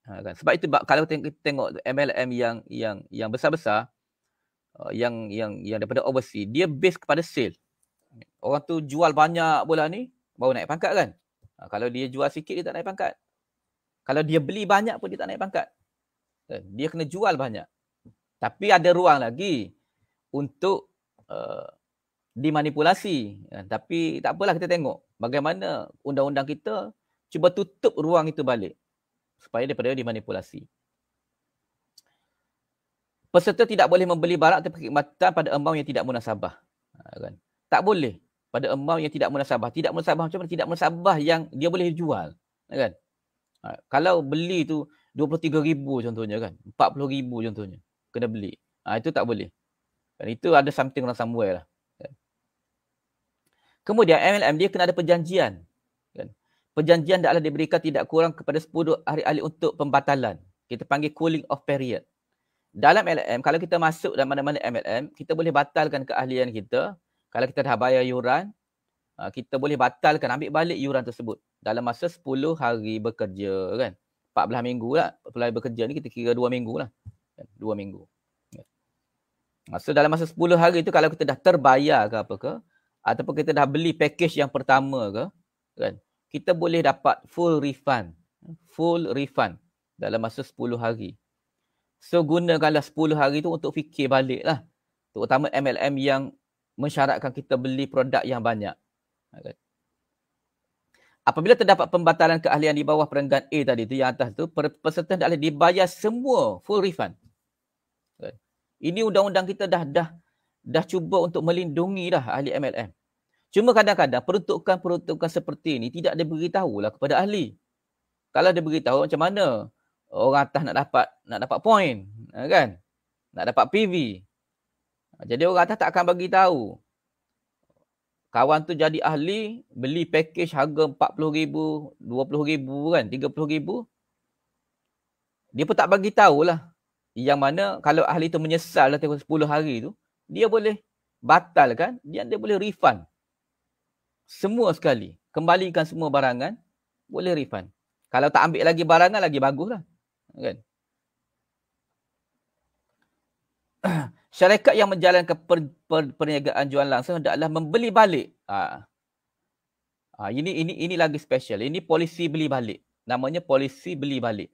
[SPEAKER 1] Kan? Sebab itu kalau kita tengok MLM yang besar-besar, yang daripada overseas, dia base kepada sale. Orang tu jual banyak bola ni, baru naik pangkat kan. Kalau dia jual sikit, dia tak naik pangkat. Kalau dia beli banyak pun, dia tak naik pangkat. Dia kena jual banyak. Tapi ada ruang lagi untuk dimanipulasi. Tapi tak apalah, kita tengok bagaimana undang-undang kita cuba tutup ruang itu balik supaya daripada dimanipulasi. Peserta tidak boleh membeli barang atau perkhidmatan pada amount yang tidak munasabah. Kan? Tak boleh pada amount yang tidak munasabah. Tidak munasabah macam mana? Tidak munasabah yang dia boleh jual. Kan? Kalau beli tu 23,000 contohnya kan. 40,000 contohnya. Kena beli. Itu tak boleh. Dan itu ada something wrong somewhere lah. Kan? Kemudian MLM dia kena ada perjanjian. Kan? Perjanjian adalah diberikan tidak kurang kepada 10 hari untuk pembatalan. Kita panggil cooling off period. Dalam MLM, kalau kita masuk dalam mana-mana MLM, kita boleh batalkan keahlian kita. Kalau kita dah bayar yuran, kita boleh batalkan, ambil balik yuran tersebut dalam masa 10 hari bekerja kan. 14 minggu lah. 14 hari bekerja ni kita kira 2 minggu lah. 2 minggu. So dalam masa 10 hari tu kalau kita dah terbayar ke apa ke, ataupun kita dah beli package yang pertama ke, kan, kita boleh dapat full refund. Full refund dalam masa 10 hari. So gunakanlah 10 hari tu untuk fikir balik lah. Terutama MLM yang mensyaratkan kita beli produk yang banyak. Apabila terdapat pembatalan keahlian di bawah perenggan A tadi tu, yang atas tu, peserta hendaklah dibayar semua full refund. Ini undang-undang kita dah cuba untuk melindungi dah ahli MLM. Cuma kadang-kadang peruntukan seperti ini tidak diberitahulah kepada ahli. Kalau dia beritahu macam mana orang atas nak dapat point, kan? Nak dapat PV. Jadi orang atas tak akan bagi tahu. Kawan tu jadi ahli, beli package harga 40,000, 20,000 kan, 30,000. Dia pun tak bagi tahulah. Yang mana kalau ahli tu menyesal dah tengok 10 hari tu, dia boleh batalkan, dia boleh refund. Semua sekali. Kembalikan semua barangan, boleh refund. Kalau tak ambil lagi barangan, lagi baguslah. Kan? Syarikat yang menjalankan perniagaan jual langsung hendaklah membeli balik. Ini lagi special. Ini polisi beli balik. Namanya polisi beli balik.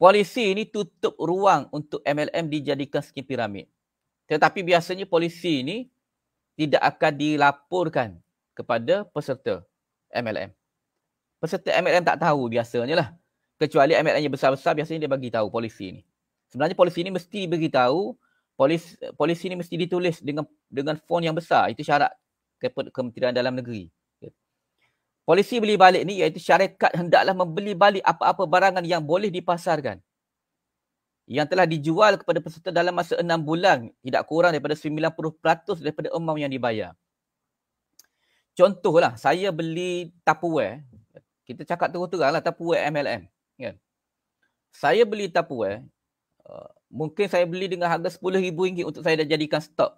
[SPEAKER 1] Polisi ini tutup ruang untuk MLM dijadikan skim piramid. Tetapi biasanya polisi ini tidak akan dilaporkan kepada peserta MLM. Peserta MLM tak tahu biasanya lah. Kecuali MLM yang besar-besar, biasanya dia bagi tahu polisi ini. Sebenarnya polisi ini mesti beritahu, polisi ini mesti ditulis dengan font yang besar. Itu syarat Kementerian Dalam Negeri. Polisi beli balik ni iaitu syarikat hendaklah membeli balik apa-apa barangan yang boleh dipasarkan, yang telah dijual kepada peserta dalam masa 6 bulan, tidak kurang daripada 90% daripada amount yang dibayar. Contohlah, saya beli Tupperware. Kita cakap terang-terang lah, Tupperware MLM. Kan? Saya beli Tupperware, mungkin saya beli dengan harga RM10,000 untuk saya dah jadikan stok.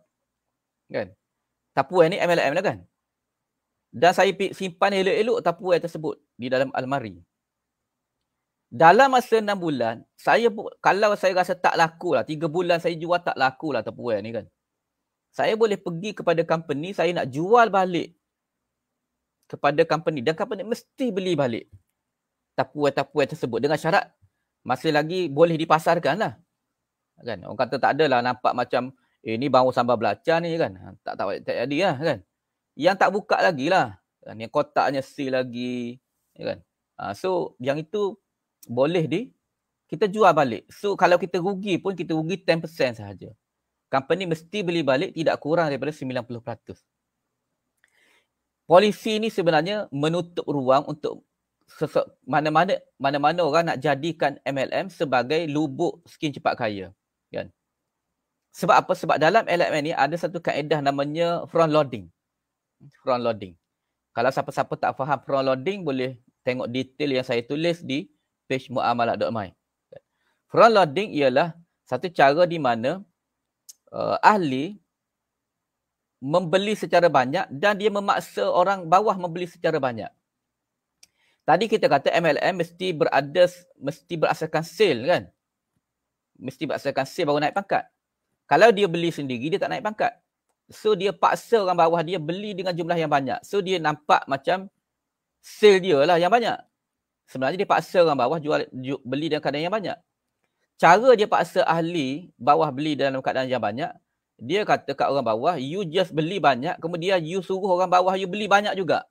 [SPEAKER 1] Kan? Tupperware ni MLM lah kan? Dan saya simpan elok-elok Tupperware tersebut di dalam almari. Dalam masa 6 bulan, kalau saya rasa tak laku lah, 3 bulan saya jual tak laku lah Tupperware ni kan. Saya boleh pergi kepada company, saya nak jual balik kepada company. Dan company mesti beli balik Tupperware tersebut dengan syarat masih lagi boleh dipasarkan lah. Kan? Orang kata tak adalah nampak macam, ni bau sambal belacan ni kan. Tak jadi lah kan. Yang tak buka lagi lah. Yang kotaknya seal lagi. Kan? So, yang itu boleh kita jual balik. So, kalau kita rugi pun, kita rugi 10% sahaja. Company mesti beli balik tidak kurang daripada 90%. Polisi ni sebenarnya menutup ruang untuk mana-mana orang nak jadikan MLM sebagai lubuk skim cepat kaya. Kan? Sebab apa? Sebab dalam LMM ni ada satu kaedah namanya front loading. Front loading. Kalau siapa-siapa tak faham front loading, boleh tengok detail yang saya tulis di page muamalah.my. Front loading ialah satu cara di mana ahli membeli secara banyak dan dia memaksa orang bawah membeli secara banyak. Tadi kita kata MLM mesti berasaskan sale kan? Mesti berasaskan sale baru naik pangkat. Kalau dia beli sendiri, dia tak naik pangkat. So, dia paksa orang bawah dia beli dengan jumlah yang banyak. So, dia nampak macam sale dia lah yang banyak. Sebenarnya dia paksa orang bawah beli dalam keadaan yang banyak. Cara dia paksa ahli bawah beli dalam keadaan yang banyak, dia kata kat orang bawah, you just beli banyak, kemudian you suruh orang bawah you beli banyak juga.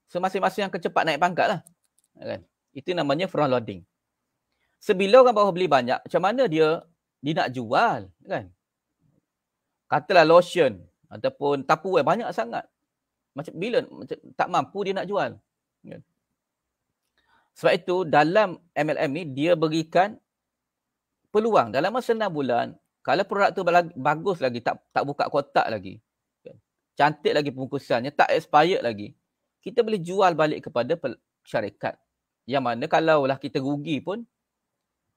[SPEAKER 1] So, masing-masing yang kecepat naik pangkat lah. Kan? Itu namanya front loading. Sebila orang bawah beli banyak, macam mana dia nak jual, kan? Katalah lotion ataupun Tupperware banyak sangat. Macam tak mampu dia nak jual. Kan? Sebab itu dalam MLM ni dia berikan peluang dalam masa 6 bulan, kalau produk tu bagus lagi, tak buka kotak lagi, kan? Cantik lagi pembungkusannya, tak expired lagi, kita boleh jual balik kepada syarikat. Yang mana kalaulah kita rugi pun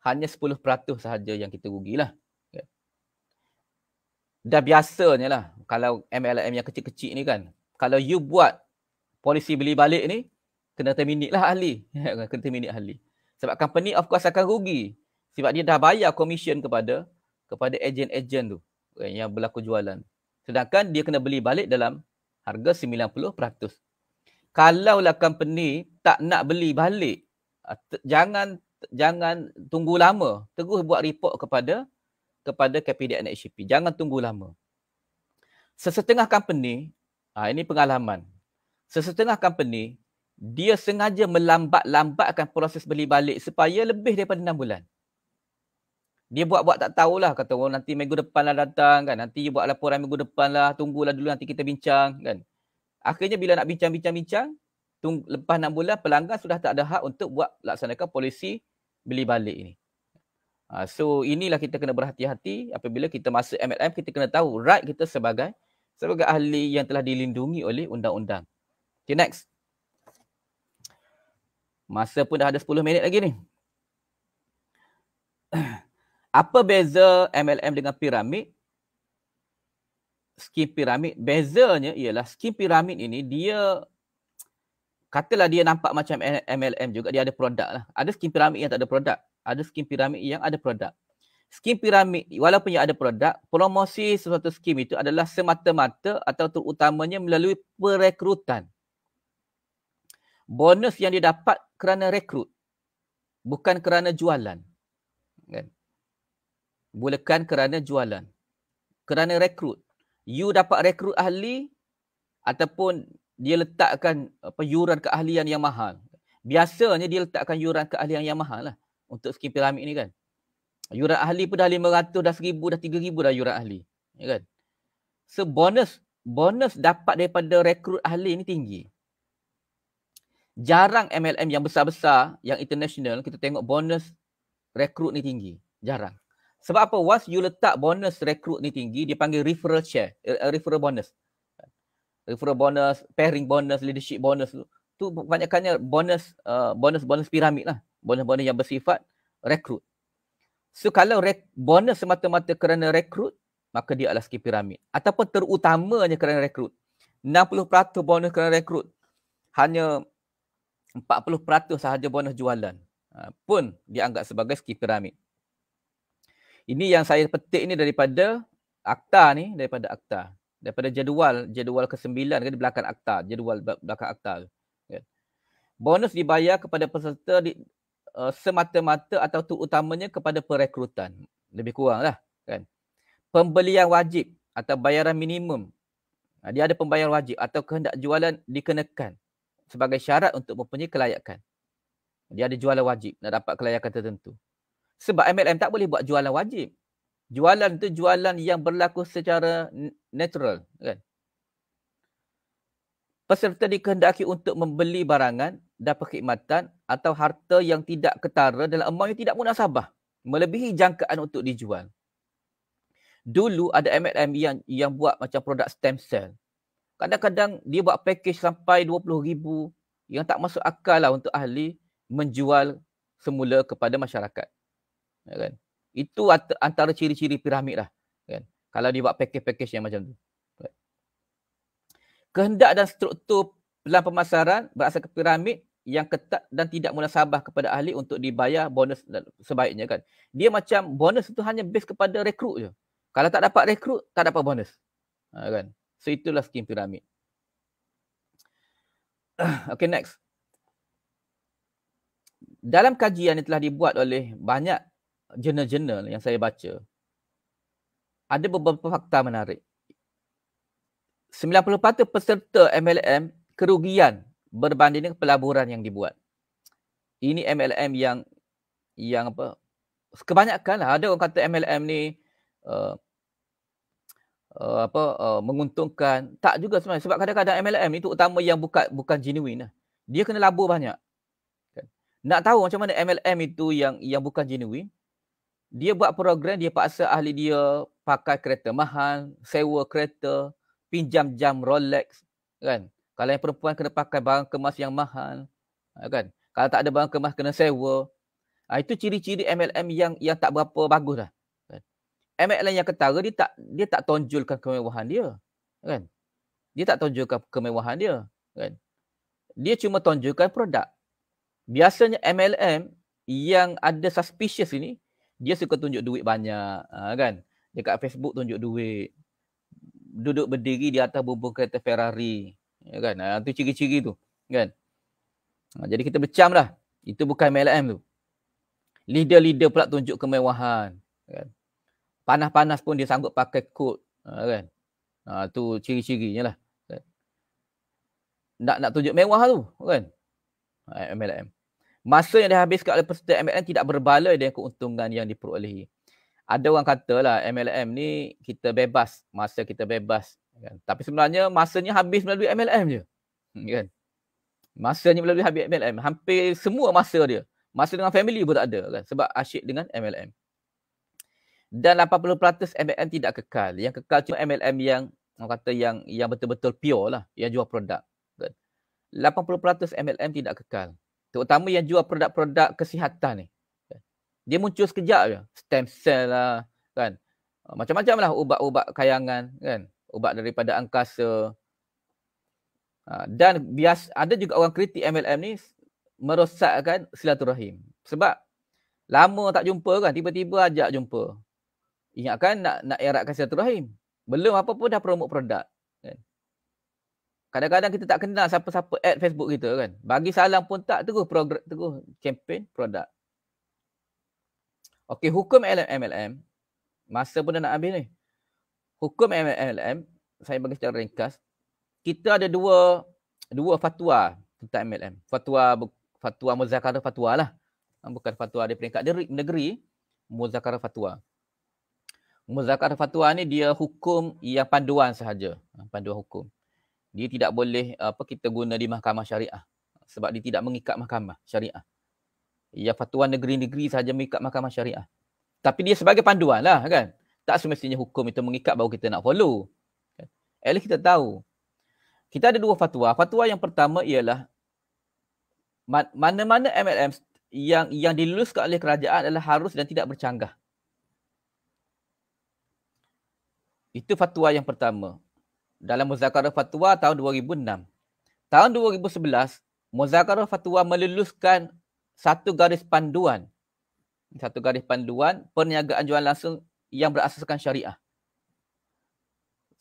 [SPEAKER 1] hanya 10% sahaja yang kita rugilah. Dah biasanya lah kalau MLM yang kecil-kecil ni kan, kalau you buat polisi beli balik ni, kena terminate lah ahli. Kena terminate ahli. Sebab company of course akan rugi. Sebab dia dah bayar komisen kepada ejen-ejen tu yang berlaku jualan. Sedangkan dia kena beli balik dalam harga 90%. Kalaulah company tak nak beli balik, jangan tunggu lama. Terus buat report kepada KPDN HCP. Jangan tunggu lama. Sesetengah company, ini pengalaman. Sesetengah company, dia sengaja melambatkan proses beli balik supaya lebih daripada 6 bulan. Dia buat-buat tak tahulah. Kata orang nanti minggu depan lah datang kan. Nanti buat laporan minggu depan lah. Tunggulah dulu nanti kita bincang kan. Akhirnya bila nak bincang-bincang, lepas 6 bulan pelanggan sudah tak ada hak untuk buat laksanakan polisi beli balik ini. So inilah kita kena berhati-hati apabila kita masuk MLM, kita kena tahu right kita sebagai ahli yang telah dilindungi oleh undang-undang. Okay, next. Masa pun dah ada 10 minit lagi ni. Apa beza MLM dengan piramid? Skim piramid, bezanya ialah skim piramid ini dia, katalah dia nampak macam MLM juga, dia ada produk lah. Ada skim piramid yang tak ada produk. Ada skim piramid yang ada produk. Skim piramid, walaupun yang ada produk, promosi sesuatu skim itu adalah semata-mata atau terutamanya melalui perekrutan. Bonus yang didapat kerana rekrut, bukan kerana jualan. Kan? Bukan kerana jualan. Kerana rekrut. You dapat rekrut ahli ataupun dia letakkan yuran keahlian yang mahal. Biasanya dia letakkan yuran keahlian yang mahal lah untuk skim piramid ni kan. Yuran ahli pun dah 500, dah 1000, dah 3000 dah yuran ahli. Ya kan? So bonus dapat daripada rekrut ahli ni tinggi. Jarang MLM yang besar-besar, yang international, kita tengok bonus rekrut ni tinggi. Jarang. Sebab apa? Once you letak bonus rekrut ni tinggi, dia panggil referral share, referral bonus. Referral bonus, pairing bonus, leadership bonus tu kebanyakannya bonus piramid lah. Bonus-bonus yang bersifat rekrut. So kalau bonus semata-mata kerana rekrut, maka dia adalah skim piramid. Ataupun terutamanya kerana rekrut. 60% bonus kerana rekrut. Hanya 40% sahaja bonus jualan. Pun dianggap sebagai skim piramid. Ini yang saya petik ni daripada akta ni, daripada jadual ke-9 kan, di belakang akta, jadual belakang akta. Kan? Bonus dibayar kepada peserta semata-mata atau terutamanya kepada perekrutan. Lebih kurang lah. Kan? Pembelian wajib atau bayaran minimum. Dia ada pembayaran wajib atau kehendak jualan dikenakan sebagai syarat untuk mempunyai kelayakan. Dia ada jualan wajib nak dapat kelayakan tertentu. Sebab MLM tak boleh buat jualan wajib. Jualan tu jualan yang berlaku secara natural. Kan? Peserta dikehendaki untuk membeli barangan dan perkhidmatan atau harta yang tidak ketara dalam amount yang tidak munasabah. melebihi jangkaan untuk dijual. Dulu ada MLM yang buat macam produk stem cell. Kadang-kadang dia buat package sampai 20,000 yang tak masuk akal lah untuk ahli menjual semula kepada masyarakat. Ya kan? Itu antara ciri-ciri piramid lah. Kan? Kalau dia buat package-package yang macam tu. Kehendak dan struktur pelan pemasaran berasaskan piramid yang ketat dan tidak munasabah kepada ahli untuk dibayar bonus sebaiknya kan. Dia macam bonus itu hanya base kepada rekrut je. Kalau tak dapat rekrut, tak dapat bonus. Kan? So itulah skim piramid. Okay, next. Dalam kajian yang telah dibuat oleh banyak jurnal-jurnal yang saya baca, ada beberapa fakta menarik. 90% peserta MLM kerugian berbanding dengan pelaburan yang dibuat. Ini MLM yang apa? Kebanyakan lah ada orang kata MLM ni menguntungkan. Tak juga sebenarnya, sebab kadang-kadang MLM ni terutama yang bukan genuine lah. Dia kena labur banyak. Kan? Nak tahu macam mana MLM itu yang bukan genuine, dia buat program, dia paksa ahli dia pakai kereta mahal, sewa kereta, pinjam jam Rolex, kan? Kalau yang perempuan kena pakai barang kemas yang mahal, kan? Kalau tak ada barang kemas kena sewa. Itu ciri-ciri MLM yang tak berapa bagus lah. Kan? MLM yang ketara dia tak tonjolkan kemewahan dia, kan? Dia tak tonjolkan kemewahan dia, kan? Dia cuma tonjolkan produk. Biasanya MLM yang ada suspicious ini, dia suka tunjuk duit banyak, kan? Dekat Facebook tunjuk duit. Duduk berdiri di atas bumbung kereta Ferrari, ya kan? Itu ciri-ciri tu, kan? Jadi kita becam lah. Itu bukan MLM tu. Leader-leader pula tunjuk kemewahan, kan? Panas-panas pun dia sanggup pakai kod, kan? Tu ciri-cirinya lah. Kan? Nak tunjuk mewah tu, kan? MLM. Masa yang dihabiskan oleh peserta MLM tidak berbaloi dengan keuntungan yang diperolehi. Ada orang kata lah MLM ni kita bebas, masa kita bebas. Kan? Tapi sebenarnya masanya habis melalui MLM je. Kan? Masanya melalui MLM. Hampir semua masa dia. Masa dengan family pun tak ada. Kan? Sebab asyik dengan MLM. Dan 80% MLM tidak kekal. Yang kekal cuma MLM yang orang kata yang betul-betul pure lah. Yang jual produk. Kan? 80% MLM tidak kekal. Terutama yang jual produk-produk kesihatan ni. Dia muncul sekejap je. Stem cell lah, kan. Macam-macam lah ubat-ubat kayangan, kan. Ubat daripada angkasa. Dan ada juga orang kritik MLM ni merosakkan silaturahim. Sebab lama tak jumpa kan, tiba-tiba ajak jumpa. Ingatkan nak eratkan silaturahim. Belum apa-apa dah promote produk. Kan. Kadang-kadang kita tak kenal siapa-siapa add Facebook kita kan. Bagi salam pun tak, terus campaign produk. Okey, hukum MLM. Masa pun dah nak habis ni. Hukum MLM, saya bagi secara ringkas. Kita ada dua fatwa tentang MLM. Fatwa muzakarah fatwa lah. Bukan fatwa di peringkat negeri. Muzakarah fatwa. Muzakarah fatwa ni dia hukum yang panduan sahaja. Panduan hukum. Dia tidak boleh kita guna di mahkamah syariah. Sebab dia tidak mengikat mahkamah syariah. Ya, fatwa negeri-negeri sahaja mengikat mahkamah syariah. Tapi dia sebagai panduan lah kan. Tak semestinya hukum itu mengikat baru kita nak follow. At least kita tahu. Kita ada dua fatwa. Fatwa yang pertama ialah mana-mana MLM yang diluluskan oleh kerajaan adalah harus dan tidak bercanggah. Itu fatwa yang pertama. Dalam Muzakarah Fatwa tahun 2006. Tahun 2011, Muzakarah Fatwa meluluskan satu garis panduan perniagaan jualan langsung yang berasaskan syariah.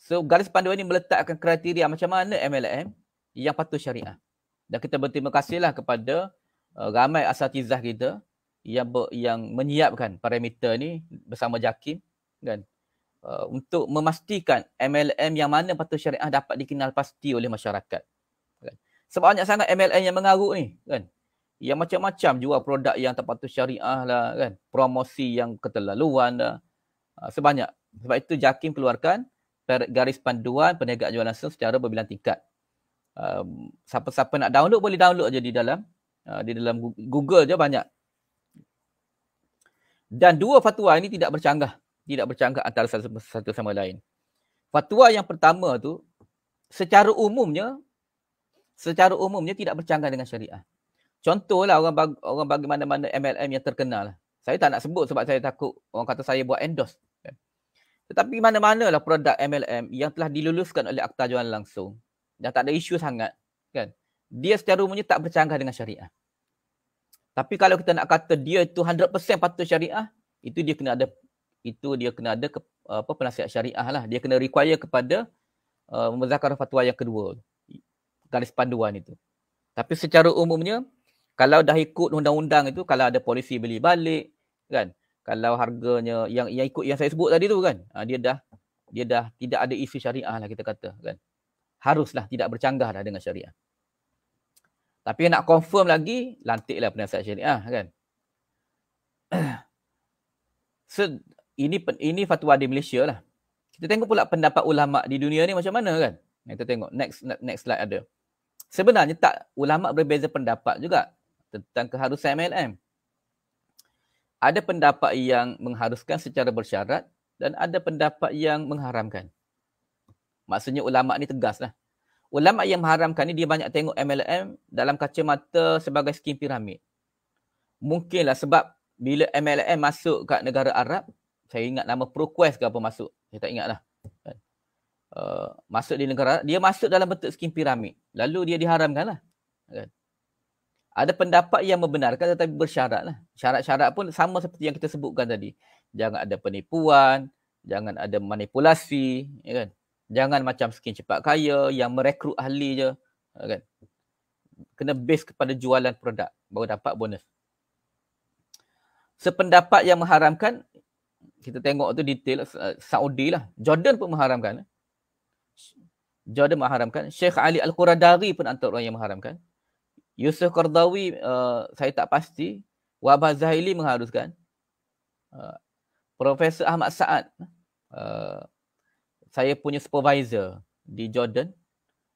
[SPEAKER 1] So, garis panduan ini meletakkan kriteria macam mana MLM yang patuh syariah. Dan kita berterima kasihlah kepada ramai asatizah kita yang menyiapkan parameter ni bersama JAKIM kan, untuk memastikan MLM yang mana patuh syariah dapat dikenal pasti oleh masyarakat. Kan. Sebab banyak sangat MLM yang mengarut ni kan. Yang macam-macam jual produk yang tak patuh syariah lah kan. Promosi yang keterlaluan lah. Sebanyak. Sebab itu JAKIM keluarkan garis panduan perniagaan jualan langsung secara berbilang tingkat. Siapa-siapa nak download boleh download je di dalam Google je banyak. Dan dua fatwa ini tidak bercanggah antara satu sama lain. Fatwa yang pertama tu secara umumnya tidak bercanggah dengan syariah. Contohlah orang bagi mana-mana MLM yang terkenal. Saya tak nak sebut sebab saya takut orang kata saya buat endorse. Kan? Tetapi mana-manalah produk MLM yang telah diluluskan oleh Akta Jualan Langsung dan tak ada isu sangat, kan? Dia secara umumnya tak bercanggah dengan syariah. Tapi kalau kita nak kata dia itu 100% patuh syariah, itu dia kena ada penasihat syariah lah. Dia kena require kepada muzakarah fatwa yang kedua, garis panduan itu. Tapi secara umumnya, kalau dah ikut undang-undang itu, kalau ada polisi beli balik, kan? Kalau harganya yang ikut yang saya sebut tadi tu kan, dia dah tidak ada isu syariah lah kita kata, kan? Haruslah tidak bercanggah dah dengan syariah. Tapi nak confirm lagi, lantiklah penasihat syariah, kan? So, ini fatwa di Malaysia lah. Kita tengok pula pendapat ulama di dunia ni macam mana, kan? Kita tengok next slide ada. Sebenarnya tak, ulama berbeza pendapat juga tentang keharusan MLM. Ada pendapat yang mengharuskan secara bersyarat dan ada pendapat yang mengharamkan. Maksudnya ulama ni tegas lah. Ulama yang mengharamkan ni dia banyak tengok MLM dalam kacamata sebagai skim piramid. Mungkinlah sebab bila MLM masuk kat negara Arab, saya ingat nama ProQuest ke apa masuk, saya tak ingat lah. Masuk di negara Arab, dia masuk dalam bentuk skim piramid. Lalu dia diharamkan lah. Kan? Ada pendapat yang membenarkan tetapi bersyarat lah. Syarat-syarat pun sama seperti yang kita sebutkan tadi. Jangan ada penipuan, jangan ada manipulasi, ya kan? Jangan macam skim cepat kaya yang merekrut ahli je, kan? Kena base kepada jualan produk baru dapat bonus. Sependapat yang mengharamkan, kita tengok tu detail, Saudi lah. Jordan pun mengharamkan. Syekh Ali Al-Quradari pun antara orang yang mengharamkan. Yusuf Qardawi, saya tak pasti. Wahbah Zahili mengharuskan. Profesor Ahmad Saad, saya punya supervisor di Jordan,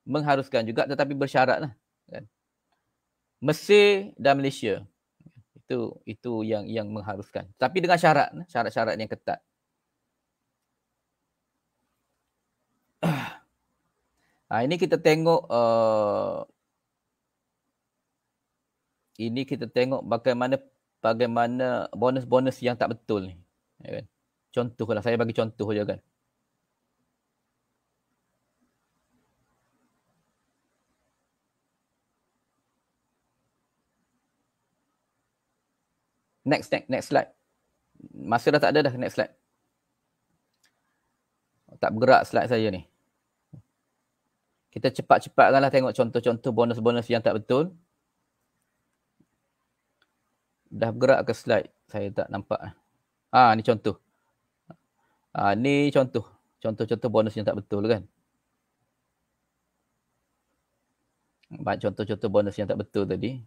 [SPEAKER 1] mengharuskan juga tetapi bersyarat lah. Kan? Mesir dan Malaysia. Itu yang mengharuskan. Tapi dengan syarat-syarat yang ketat. Ini kita tengok bagaimana bonus-bonus yang tak betul ni. Ya kan? Contohlah, saya bagi contoh je kan. Next slide. Masa dah tak ada dah, next slide. Tak bergerak slide saya ni. Kita cepat-cepatkanlah tengok contoh-contoh bonus-bonus yang tak betul. Dah bergerak ke slide? Saya tak nampak. Ni contoh. Ni contoh-contoh bonus yang tak betul kan. Banyak contoh-contoh bonus yang tak betul tadi.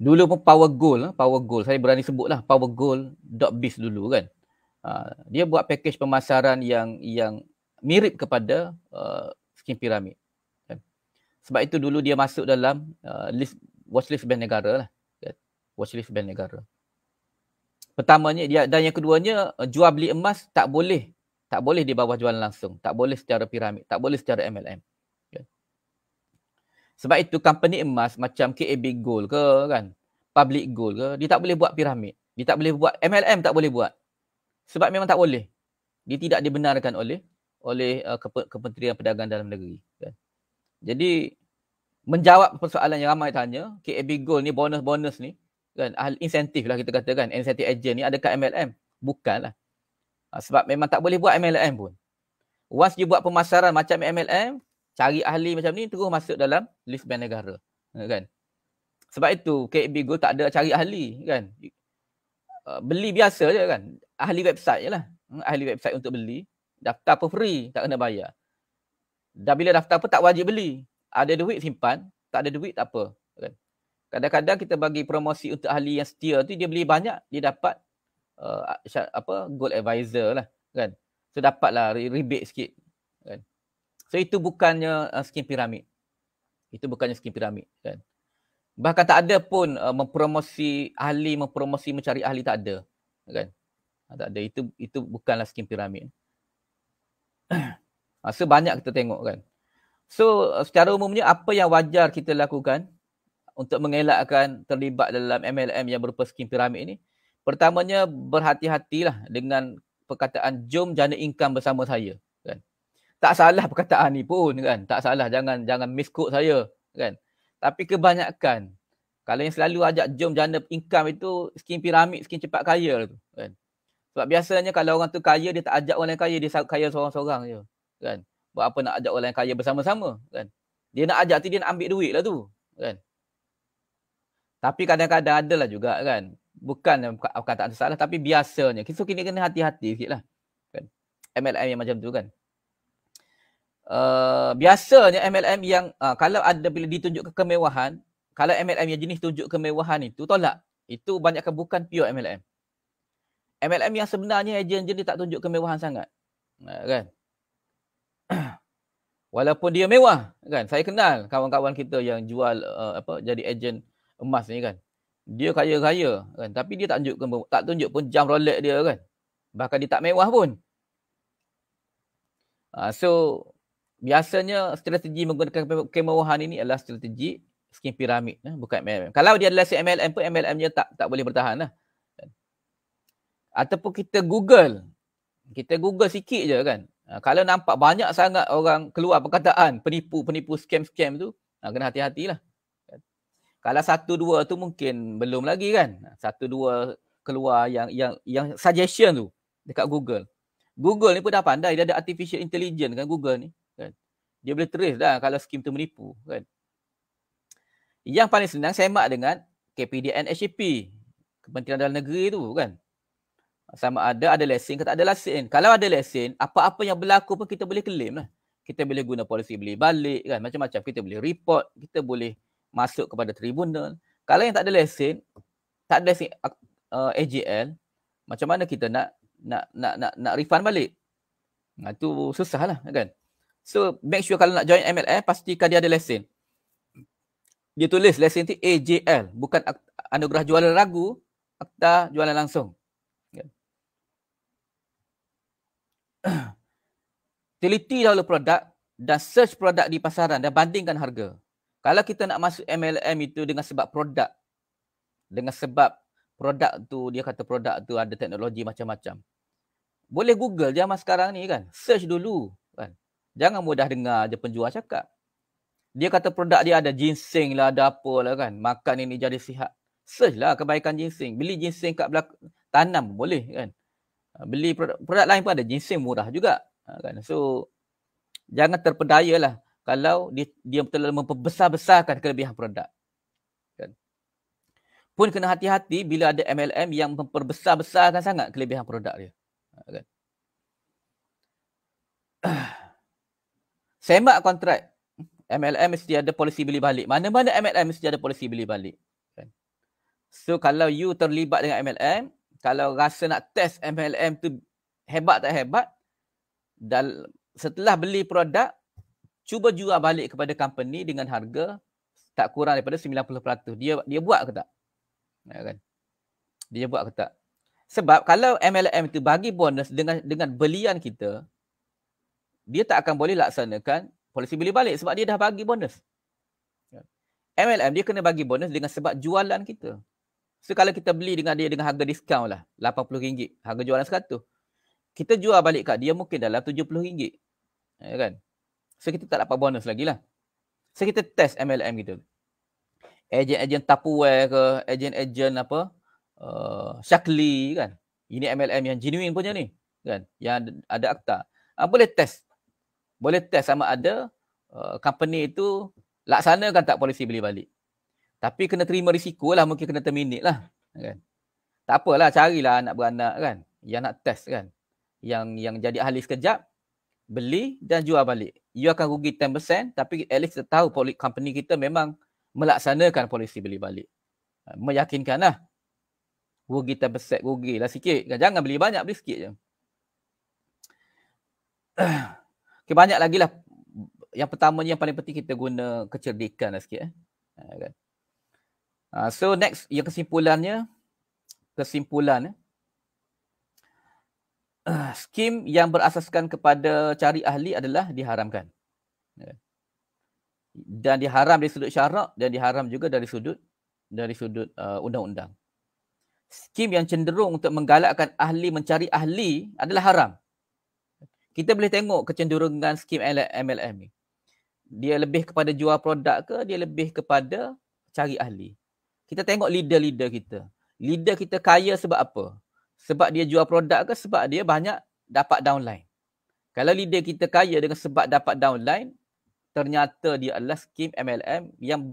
[SPEAKER 1] Dulu pun Power Goal, saya berani sebutlah powergoal.biz dulu kan. Dia buat package pemasaran yang mirip kepada skim piramid. Kan? Sebab itu dulu dia masuk dalam watchlist bank negara lah. Kan? Watchlist bank negara. Pertamanya dia, dan yang keduanya jual beli emas tak boleh di bawah jualan langsung, tak boleh secara piramid, tak boleh secara MLM. Sebab itu company emas macam KAB Gold ke kan, Public Gold ke, dia tak boleh buat piramid. Dia tak boleh buat MLM, tak boleh buat. Sebab memang tak boleh. Dia tidak dibenarkan oleh Kementerian Perdagangan Dalam Negeri. Kan? Jadi menjawab persoalan yang ramai tanya, KAB Gold ni bonus-bonus ni kan, insentif lah kita katakan, insentif agent ni adakah MLM? Bukanlah. Sebab memang tak boleh buat MLM pun. Once dia buat pemasaran macam MLM, cari ahli macam ni terus masuk dalam list bank negara, kan? Sebab itu KAB Gold tak ada cari ahli kan. Beli biasa je kan. Ahli website je lah. Ahli website untuk beli, daftar for free, tak kena bayar. Dah bila daftar pun tak wajib beli. Ada duit simpan, tak ada duit tak apa, kan? Kadang-kadang kita bagi promosi untuk ahli yang setia tu, dia beli banyak, dia dapat Gold Advisor lah kan. So dapatlah rebate sikit kan. So itu bukannya skim piramid. Itu bukannya skim piramid kan. Bahkan tak ada pun mempromosi mencari ahli, tak ada. kan. Tak ada, itu bukanlah skim piramid. So banyak kita tengok kan. So secara umumnya apa yang wajar kita lakukan untuk mengelakkan terlibat dalam MLM yang berupa skim piramid ini? Pertamanya, berhati-hatilah dengan perkataan jom jana income bersama saya kan. Tak salah perkataan ni pun kan, tak salah, jangan misquote saya kan. Tapi kebanyakan kalau yang selalu ajak jom jana income itu skim piramid, skim cepat kaya tu kan. Sebab biasanya kalau orang tu kaya, dia tak ajak orang lain kaya, dia kaya seorang-seorang je kan. Buat apa nak ajak orang lain kaya bersama-sama kan. Dia nak ajak tu, dia nak ambil duit lah tu kan. Tapi kadang-kadang adalah juga kan, bukan perkataan salah, tapi biasanya kita kena hati-hati sikit lah kan. MLM yang macam tu kan. Biasanya MLM yang kalau ada bila ditunjuk kemewahan, kalau MLM yang jenis tunjuk kemewahan itu tolak. Itu banyakkan bukan pure MLM. MLM yang sebenarnya ejen dia tak tunjuk kemewahan sangat. Kan? Walaupun dia mewah kan. Saya kenal kawan-kawan kita yang jual jadi ejen emas ni kan. Dia kaya-kaya kan, tapi dia tak tunjuk pun jam Rolex dia kan. Bahkan dia tak mewah pun. So biasanya strategi menggunakan kemewahan ini adalah strategi skim piramid, bukan MLM. Kalau dia adalah MLM pun, MLM-nya tak boleh bertahan lah. Ataupun kita Google sikit je kan. Kalau nampak banyak sangat orang keluar perkataan penipu scam tu, kena hati-hatilah. Kalau 1-2 tu mungkin belum lagi kan. 1-2 keluar yang suggestion tu dekat Google. Google ni pun dah pandai, dia ada artificial intelligence kan Google ni kan. Dia boleh trace dah kalau skim tu menipu kan. Yang paling senang semak dengan KPDN SCP, Kementerian Dalam Negeri tu kan. Sama ada lesen ke tak ada lesen. Kalau ada lesen, apa-apa yang berlaku pun kita boleh claim lah. Kita boleh guna polisi beli balik kan, macam-macam. Kita boleh report, kita boleh masuk kepada tribunal. Kalau yang tak ada lesen AJL, macam mana kita nak refund balik? Itu susah lah kan. So make sure kalau nak join MLM, pastikan dia ada lesen. Dia tulis lesen tu AJL, bukan anugerah jualan ragu, akta jualan langsung. Teliti dahulu produk dan search produk di pasaran dan bandingkan harga. Kalau kita nak masuk MLM itu dengan sebab produk tu, dia kata produk tu ada teknologi macam-macam. Boleh Google zaman sekarang ni kan. Search dulu kan. Jangan mudah dengar je penjual cakap. Dia kata produk dia ada ginseng lah, ada apa lah kan. Makan ini jadi sihat. Search lah kebaikan ginseng. Beli ginseng kat tanam boleh kan. Beli produk lain pun ada ginseng murah juga kan. So jangan terpedayalah kalau dia betul-betul memperbesar-besarkan kelebihan produk. Kan? Pun kena hati-hati bila ada MLM yang memperbesar-besarkan sangat kelebihan produk dia. Kan? Semak kontrak. MLM mesti ada polisi beli balik. Mana-mana MLM mesti ada polisi beli balik. Kan? So kalau you terlibat dengan MLM, kalau rasa nak test MLM tu hebat tak hebat, dan setelah beli produk, cuba jual balik kepada company dengan harga tak kurang daripada 90%. Dia buat ke tak? Kan? Dia buat ke tak? Sebab kalau MLM itu bagi bonus dengan belian kita, dia tak akan boleh laksanakan polisi beli balik sebab dia dah bagi bonus. MLM dia kena bagi bonus dengan sebab jualan kita. So kalau kita beli dengan dia dengan harga diskaun lah, RM80, harga jualan 100. Kita jual balik kat dia mungkin dalam RM70. Kan? So kita tak dapat bonus lagi lah. So kita test MLM gitu. Ejen-ejen Tupperware ke, ejen-ejen Shaklee kan. Ini MLM yang genuine punya ni. Kan? Yang ada akta. Boleh test. Boleh test sama ada company itu laksanakan tak polisi beli balik. Tapi kena terima risiko lah. Mungkin kena terminate lah. Kan? Tak apalah, carilah anak beranak kan. Yang nak test kan. Yang jadi ahli sekejap, beli dan jual balik. You akan rugi 10%, tapi at least kita tahu company kita memang melaksanakan polisi beli balik. Meyakinkan lah. Rugi 10%, rugi lah sikit. Jangan beli banyak, beli sikit je. Okay, banyak lagi lah. Yang pertamanya, yang paling penting kita guna kecerdikan lah sikit. Kan? So next, yang kesimpulan skim yang berasaskan kepada cari ahli adalah diharamkan. Dan diharam dari sudut syarak dan diharam juga dari sudut undang-undang. Skim yang cenderung untuk menggalakkan ahli mencari ahli adalah haram. Kita boleh tengok kecenderungan skim MLM ni. Dia lebih kepada jual produk ke, dia lebih kepada cari ahli. Kita tengok leader-leader kita. Leader kita kaya sebab apa? Sebab dia jual produk ke sebab dia banyak dapat downline? Kalau leader kita kaya dengan sebab dapat downline, ternyata dia adalah skim MLM yang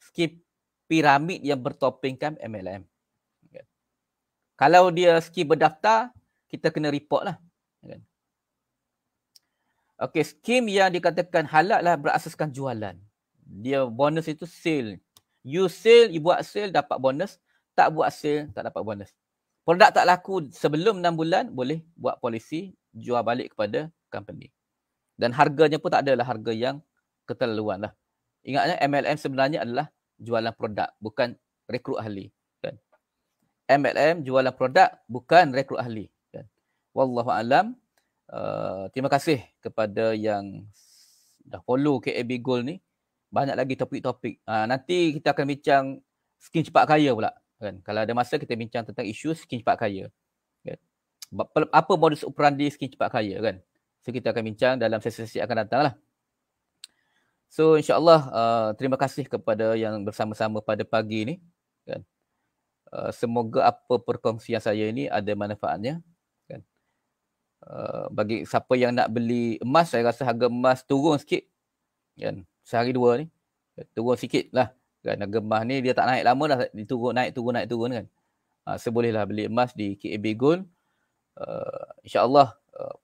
[SPEAKER 1] skim piramid yang bertopengkan MLM. Kalau dia skim berdaftar, kita kena report lah. Okey, skim yang dikatakan halal lah berasaskan jualan. Dia bonus itu sale. You sale, you buat sale dapat bonus. Tak buat sale, tak dapat bonus. Produk tak laku sebelum 6 bulan, boleh buat polisi jual balik kepada company. Dan harganya pun tak adalah harga yang keterlaluan lah. Ingatnya MLM sebenarnya adalah jualan produk, bukan rekrut ahli. Kan? MLM jualan produk, bukan rekrut ahli. Kan? Wallahualam. Terima kasih kepada yang dah follow KAB Gold ni. Banyak lagi topik-topik. Nanti kita akan bincang skim cepat kaya pula. Kan? Kalau ada masa kita bincang tentang isu skim cepat kaya. Kan? Apa modus operandi skim cepat kaya kan? So kita akan bincang dalam sesi-sesi akan datang lah. So insyaAllah terima kasih kepada yang bersama-sama pada pagi ni. Kan? Semoga apa perkongsian saya ini ada manfaatnya. Kan? Bagi siapa yang nak beli emas, saya rasa harga emas turun sikit. Kan? Sehari dua ni. Turun sikit lah. Kan? Harga emas ni dia tak naik lama dah. Naik turun kan. So bolehlah beli emas di KAB Gold. InsyaAllah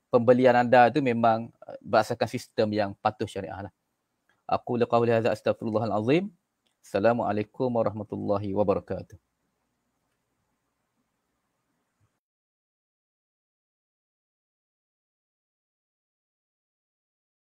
[SPEAKER 1] pembelian anda tu memang berdasarkan sistem yang patuh syariah lah. Aku qawli hadza astaghfirullahal azim. Assalamualaikum warahmatullahi wabarakatuh.